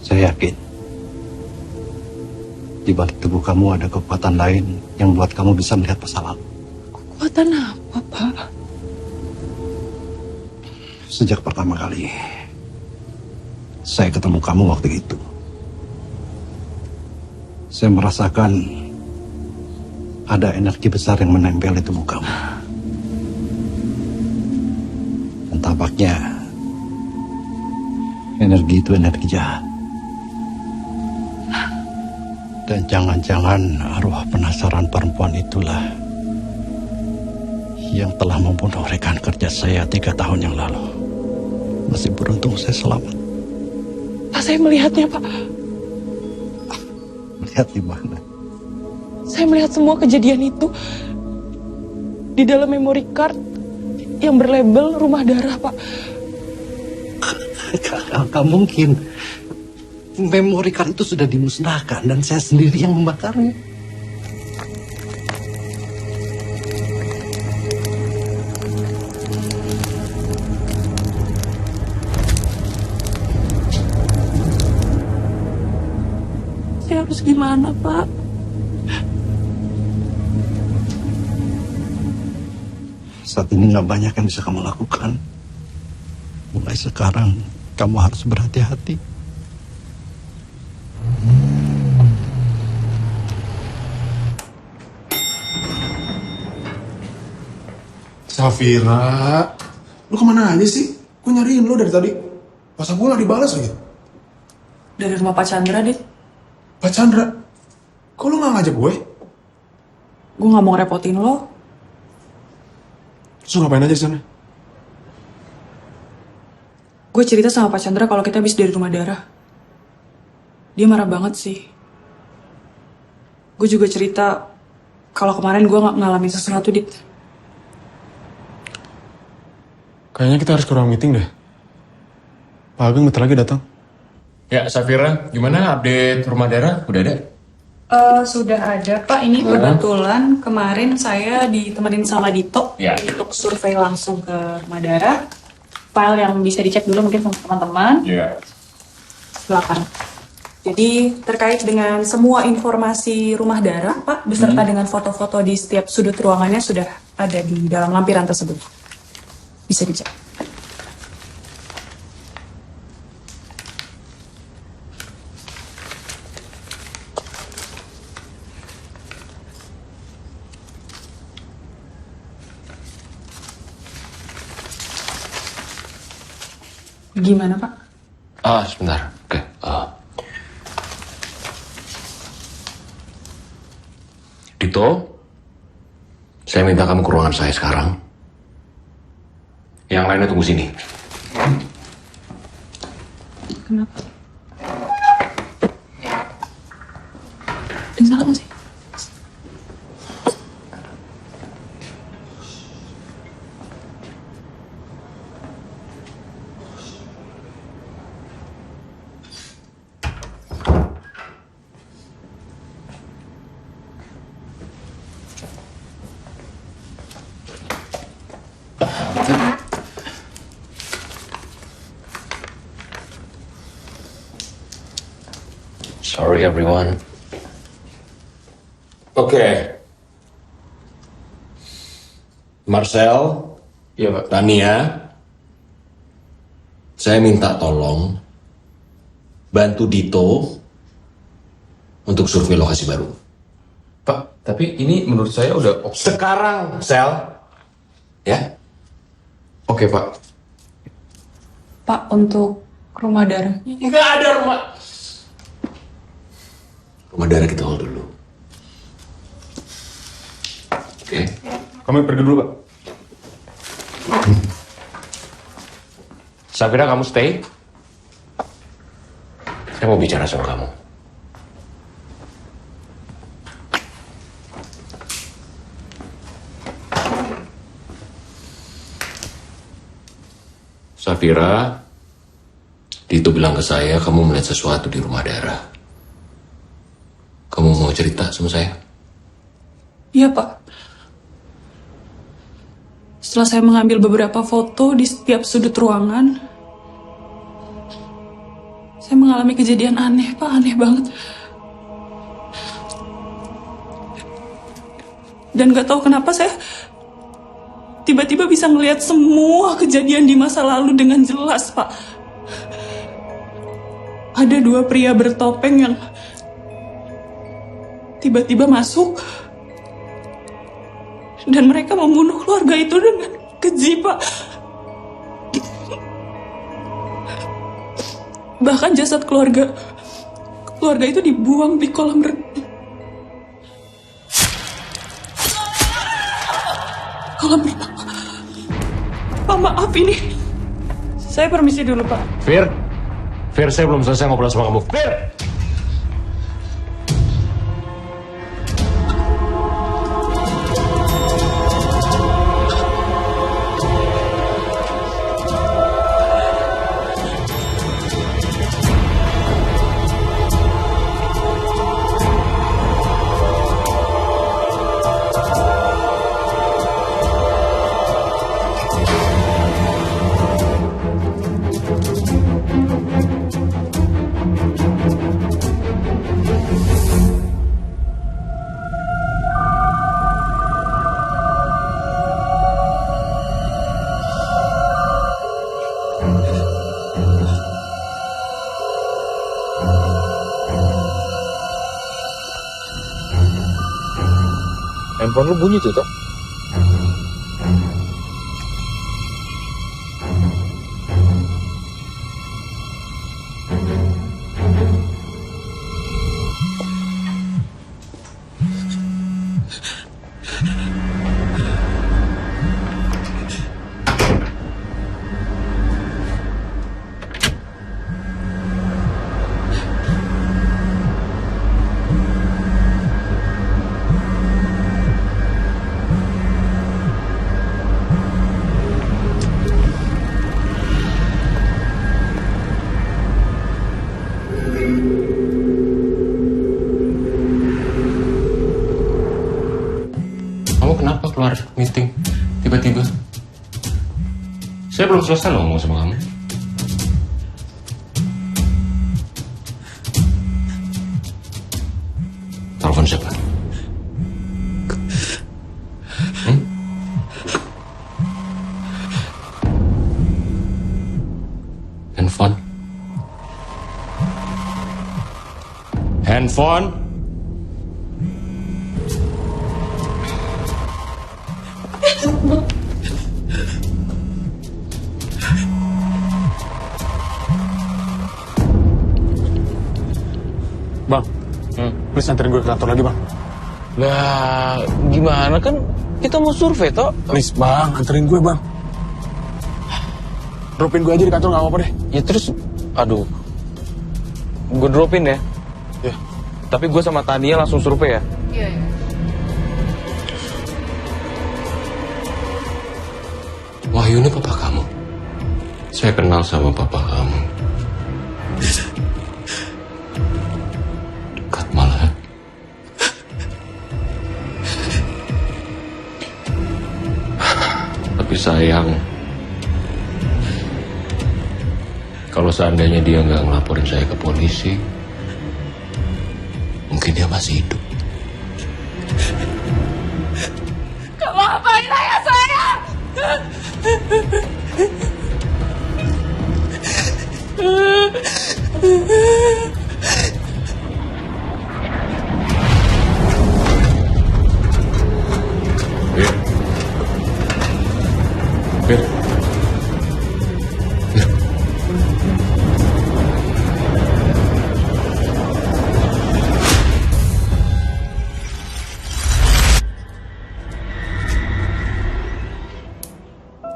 Saya yakin di balik tubuh kamu ada kekuatan lain yang buat kamu bisa melihat masa lalu. Kekuatan apa, Pak? Sejak pertama kali saya ketemu kamu waktu itu, saya merasakan ada energi besar yang menempel di tubuh kamu. Dan tampaknya energi itu energi jahat. Dan jangan-jangan arwah penasaran perempuan itulah yang telah membunuh rekan kerja saya 3 tahun yang lalu. Masih beruntung saya selamat. Pak, saya melihatnya, Pak. Melihat di mana? Saya melihat semua kejadian itu di dalam memory card yang berlabel rumah darah, Pak. Gak mungkin. Memori card itu sudah dimusnahkan dan saya sendiri yang membakarnya. Saya harus gimana, Pak? Saat ini gak banyak yang bisa kamu lakukan. Mulai sekarang kamu harus berhati-hati. Safira, lu kemana aja sih? Gue nyariin lu dari tadi. Pas gue gak dibalas lagi. Dari rumah Pak Chandra, Dit. Pak Chandra, kok lu gak ngajak gue? Gue gak mau ngerepotin lo. Terus ngapain aja di sana? Gue cerita sama Pak Chandra kalau kita habis dari rumah darah. Dia marah banget sih. Gue juga cerita kalau kemarin gue gak ngalamin sesuatu, Dit. Kayaknya kita harus ke ruang meeting deh. Pak Ageng bentar lagi datang. Ya, Safira, gimana update rumah darah? Udah ada? Sudah ada, Pak. Ini kebetulan kemarin saya ditemenin sama Dito untuk survei langsung ke rumah darah. File yang bisa dicek dulu mungkin sama teman-teman. Silakan. Jadi terkait dengan semua informasi rumah darah, Pak, beserta dengan foto-foto di setiap sudut ruangannya sudah ada di dalam lampiran tersebut. Bisa dicek. Gimana, Pak? Sebentar. Oke. Dito, saya minta kamu ke ruangan saya sekarang. Yang lainnya tunggu sini. Kenapa? Ada salah nggak sih? Sorry everyone. Oke. Marcel, Iya, Pak. Tania, saya minta tolong bantu Dito untuk survei lokasi baru. Pak, tapi ini menurut saya udah Sekarang, Sel. Ya? Oke, Pak. Pak, untuk rumah darahnya. Nggak ada rumah. Rumah darah kita hold dulu. Oke. Kami pergi dulu, Pak. Safira, kamu stay. Saya mau bicara sama kamu. Safira, Dito bilang ke saya kamu melihat sesuatu di rumah Dara. Kamu mau cerita sama saya? Iya, Pak. Setelah saya mengambil beberapa foto di setiap sudut ruangan, saya mengalami kejadian aneh, Pak. Aneh banget. Dan gak tahu kenapa saya tiba-tiba bisa ngelihat semua kejadian di masa lalu dengan jelas, Pak. Ada dua pria bertopeng yang tiba-tiba masuk dan mereka membunuh keluarga itu dengan keji, Pak. Bahkan jasad keluarga itu dibuang di kolam renang. Pak, maaf ini. Saya permisi dulu, Pak. Fir, saya belum selesai ngobrol sama kamu. Fir! Handphone lu bunyi tuh, toh? Kamu kenapa keluar meeting tiba-tiba? Saya belum selesai loh ngomong sama kamu. Telepon siapa? Handphone? Handphone? Bang, please anterin gue ke kantor lagi, Bang. Lah, gimana kan kita mau survei, toh? Please, Bang, anterin gue, Bang. Dropin gue aja di kantor, gak apa-apa deh. Ya terus, aduh. Gue dropin ya. Ya. Tapi gue sama Tania langsung survei ya. Iya. Wahyu ini papa kamu. Saya kenal sama papa kamu. Dekat malah. Tapi sayang, kalau seandainya dia nggak ngelaporin saya ke polisi, mungkin dia masih hidup. Kamu apain ayah saya? Bir.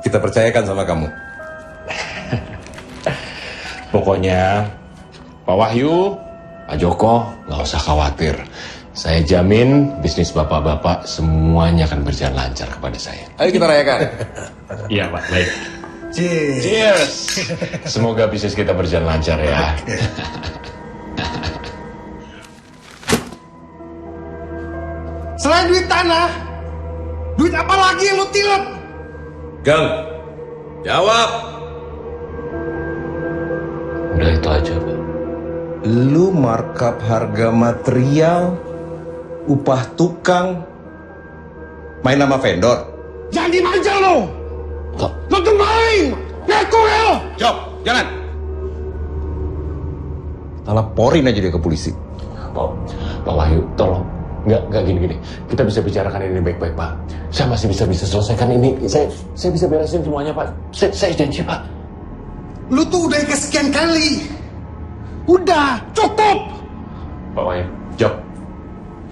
Kita percayakan sama kamu. Pokoknya Pak Wahyu, Pak Joko, nggak usah khawatir. Saya jamin bisnis bapak-bapak semuanya akan berjalan lancar kepada saya. Ayo kita rayakan. Iya Pak, baik. Cheers. Semoga bisnis kita berjalan lancar ya. Selain duit tanah, duit apa lagi yang lu tilep? Gang, jawab. Udah itu aja, Pak. Lu markup harga material, upah tukang, main nama vendor. Jangan diem aja lo. Lo tuh maling. Ngaku ya lo. Jawab, jangan. Kita laporin aja dia ke polisi. Pak Wahyu, tolong. Nggak gini-gini. Kita bisa bicarakan ini baik-baik, Pak. Saya masih bisa selesaikan ini. Saya bisa beresin semuanya, Pak. Saya janji, Pak. Lu tuh udah kesekian kali. Udah, cukup. Pak Wahyu, jawab.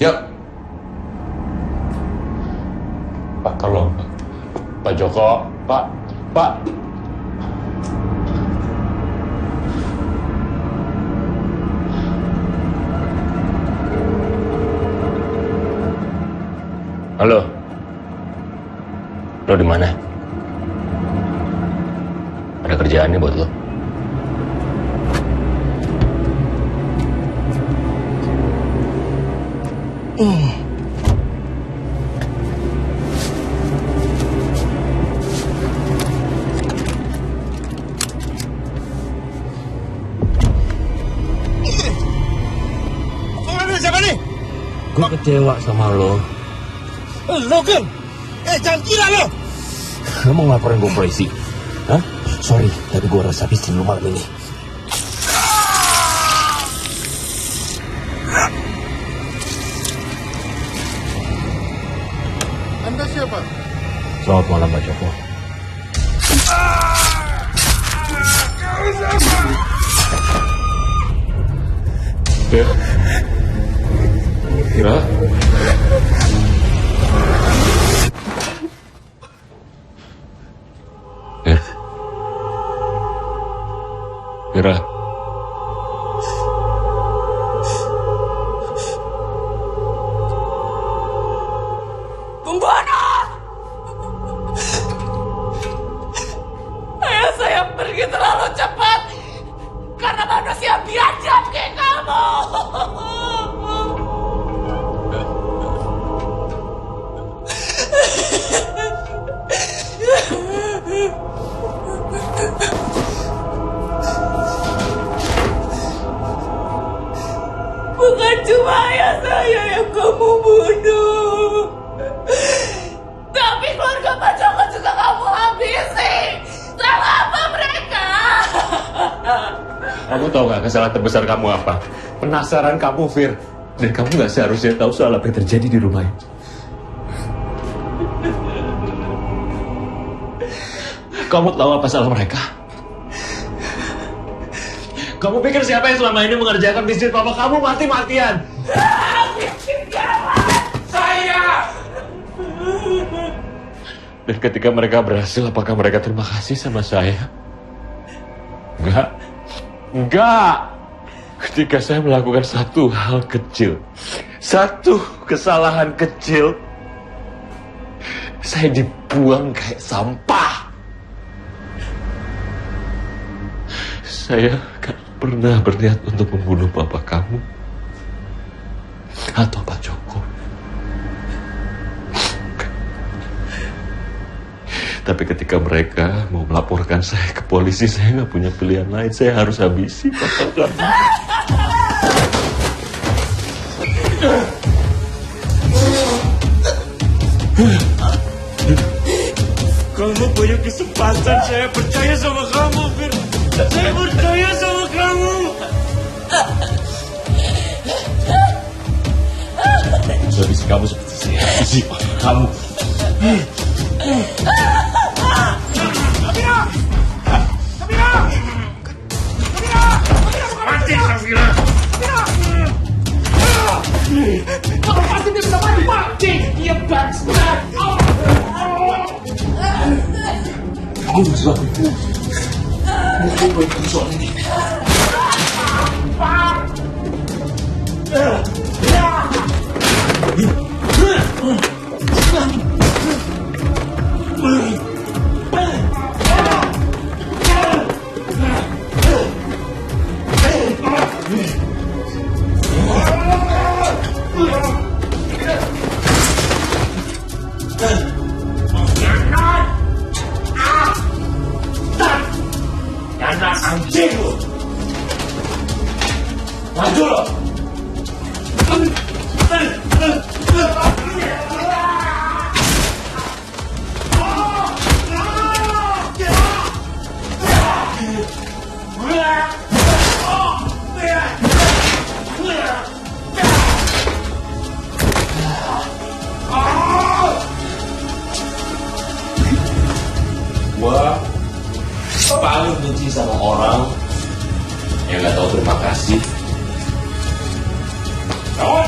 Jawab. Pak, tolong. Pak Joko, Pak. Halo. Lo di mana? Ada kerjaan nih buat lo. Siapa nih? Gue kecewa sama lo. Lo kan? Jangan gila lo. Lo mau ngelaporin gue polisi? Hah? Sorry, tapi gue harus habisin lo malam ini. Anda siapa? Selamat malam, Pak Joko. Kira? Kira? Pembunuh! Ayah saya pergi terlalu cepat karena manusia biadab kayak kamu. Bukan cuma ayah saya yang kamu bunuh, tapi keluarga Pak Joko juga kamu habisi. Salah apa mereka? Kamu tahu nggak kesalahan terbesar kamu apa? Penasaran kamu, Fir. Dan kamu nggak seharusnya tahu soal apa yang terjadi di rumah ini. Kamu tahu apa salah mereka? Kamu pikir siapa yang selama ini mengerjakan bisnis papa kamu mati-matian? Saya! Dan ketika mereka berhasil, apakah mereka terima kasih sama saya? Enggak. Ketika saya melakukan satu hal kecil, satu kesalahan kecil, saya dibuang kayak sampah. Saya gak pernah berniat untuk membunuh papa kamu atau Pak Joko. Tapi ketika mereka mau melaporkan saya ke polisi, saya nggak punya pilihan lain. Saya harus habisi papa kamu. Kamu punya kesempatan, saya percaya sama kamu, Fir. Saya percaya sama kamu. Saya habisi kamu seperti saya habisi kamu. Mati, Safira! Kalau pasti dia bisa mati! Dia backstab! Kamu bisa lakukan. Kamu bukan soal ini. paling benci sama orang yang nggak tahu terima kasih. Oh,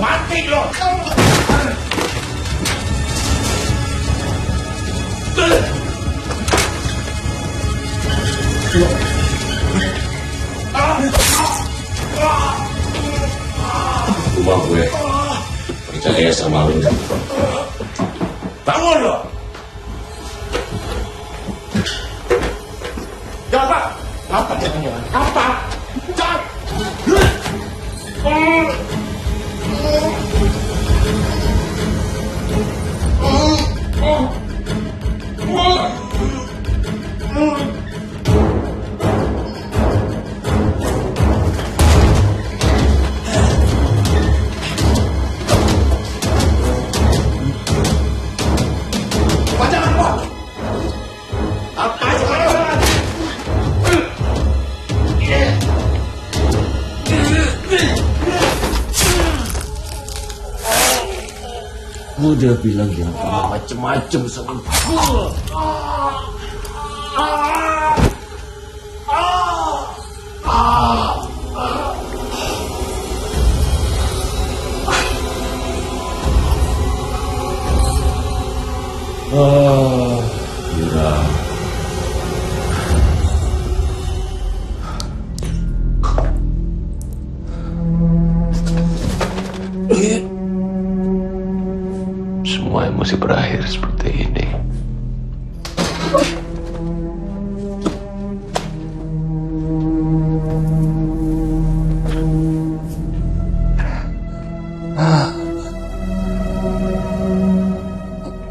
mati lo. Rumah gue percaya sama lu. Bangun lo. Jangan, Pak. Apa jangan-jangan? Apa? Jangan. Udah bilang jangan macem-macem sama gue. Mira. Semua masih berakhir seperti ini.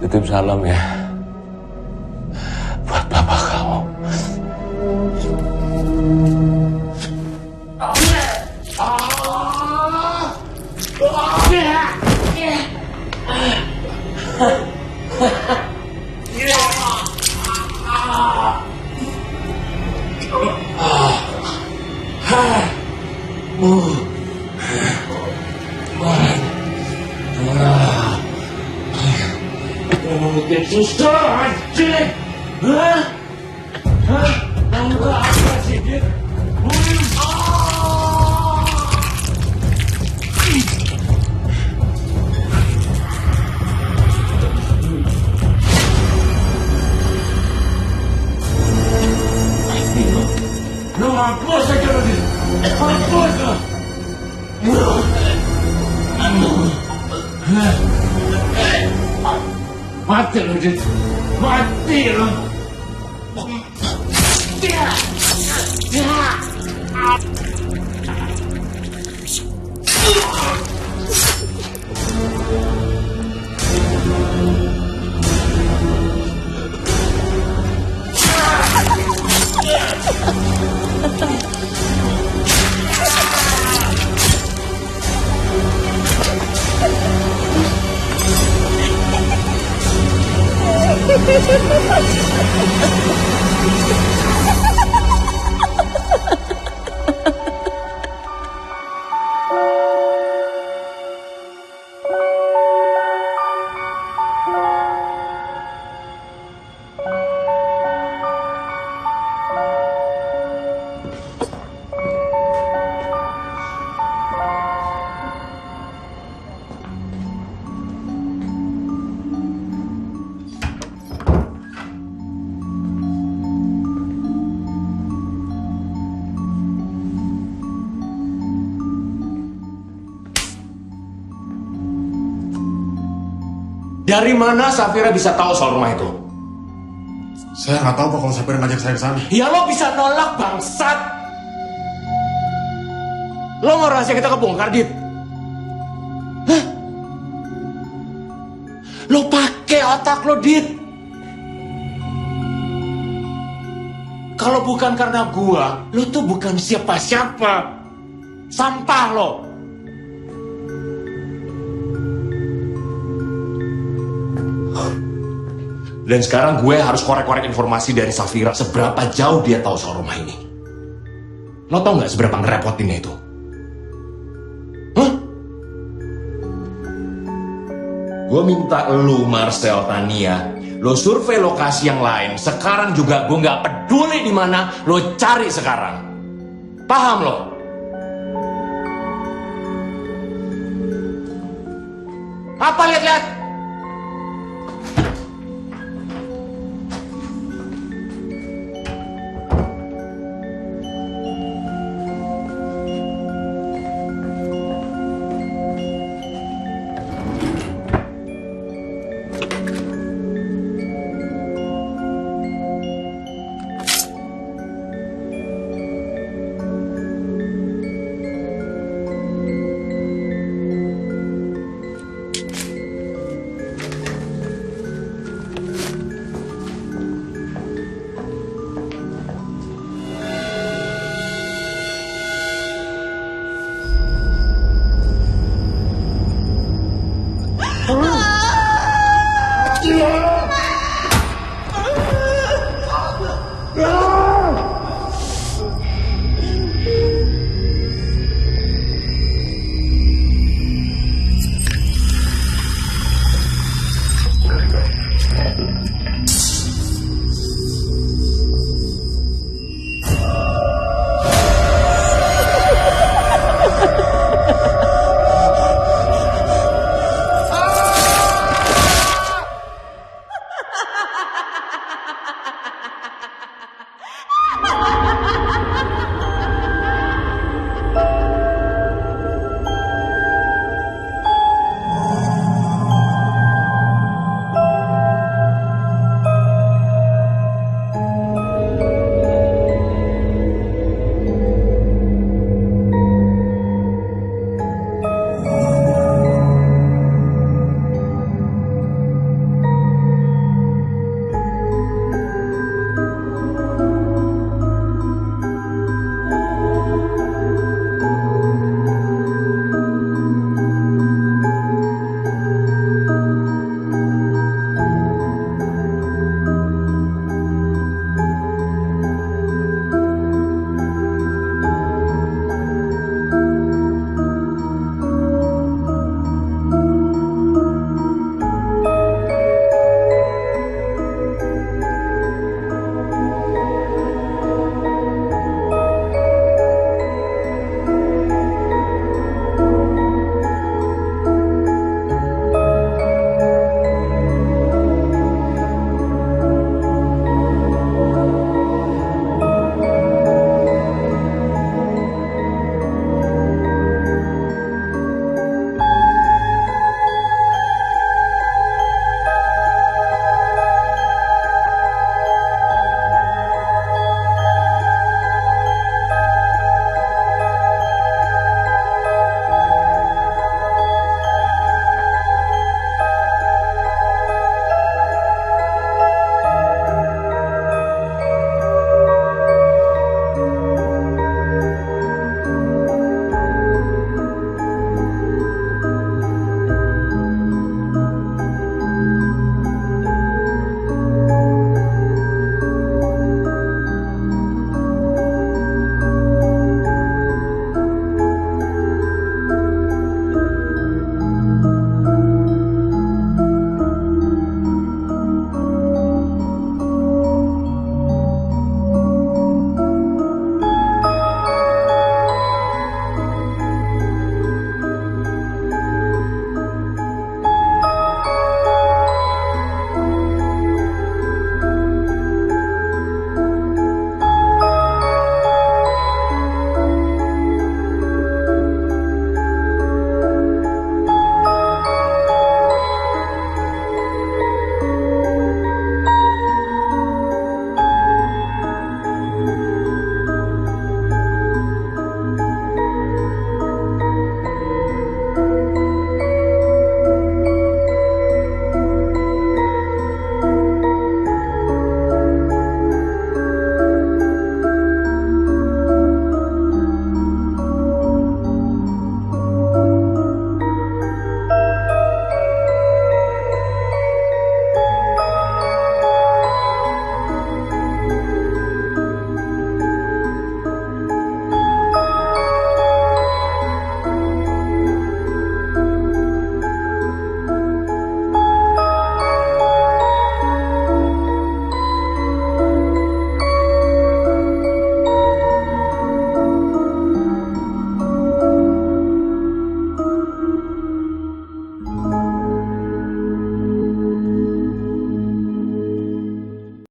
Titip salam ya buat bapak kamu. Susah anjing. Hah? Hah? Kamu apa sih, Dit? Lu mampus aja lu, Dit. Mampus lu. Mati lu, Dit. Mati lu. Dari mana Safira bisa tahu soal rumah itu? Saya nggak tahu Pak kalau Safira ngajak saya ke sana. Ya lo bisa nolak bangsat. Lo mau rahasia kita kebongkar, Dit? Hah? Lo pakai otak lo, Dit. Kalau bukan karena gua, lo tuh bukan siapa-siapa. Sampah lo. Dan sekarang gue harus korek-korek informasi dari Safira seberapa jauh dia tahu soal rumah ini. Lo tau nggak seberapa ngerepotinnya itu? Hah? gue minta lu Marcel Tania, lo survei lokasi yang lain. Sekarang juga gue nggak peduli di mana, lo cari sekarang. Paham lo? Apa lihat-lihat?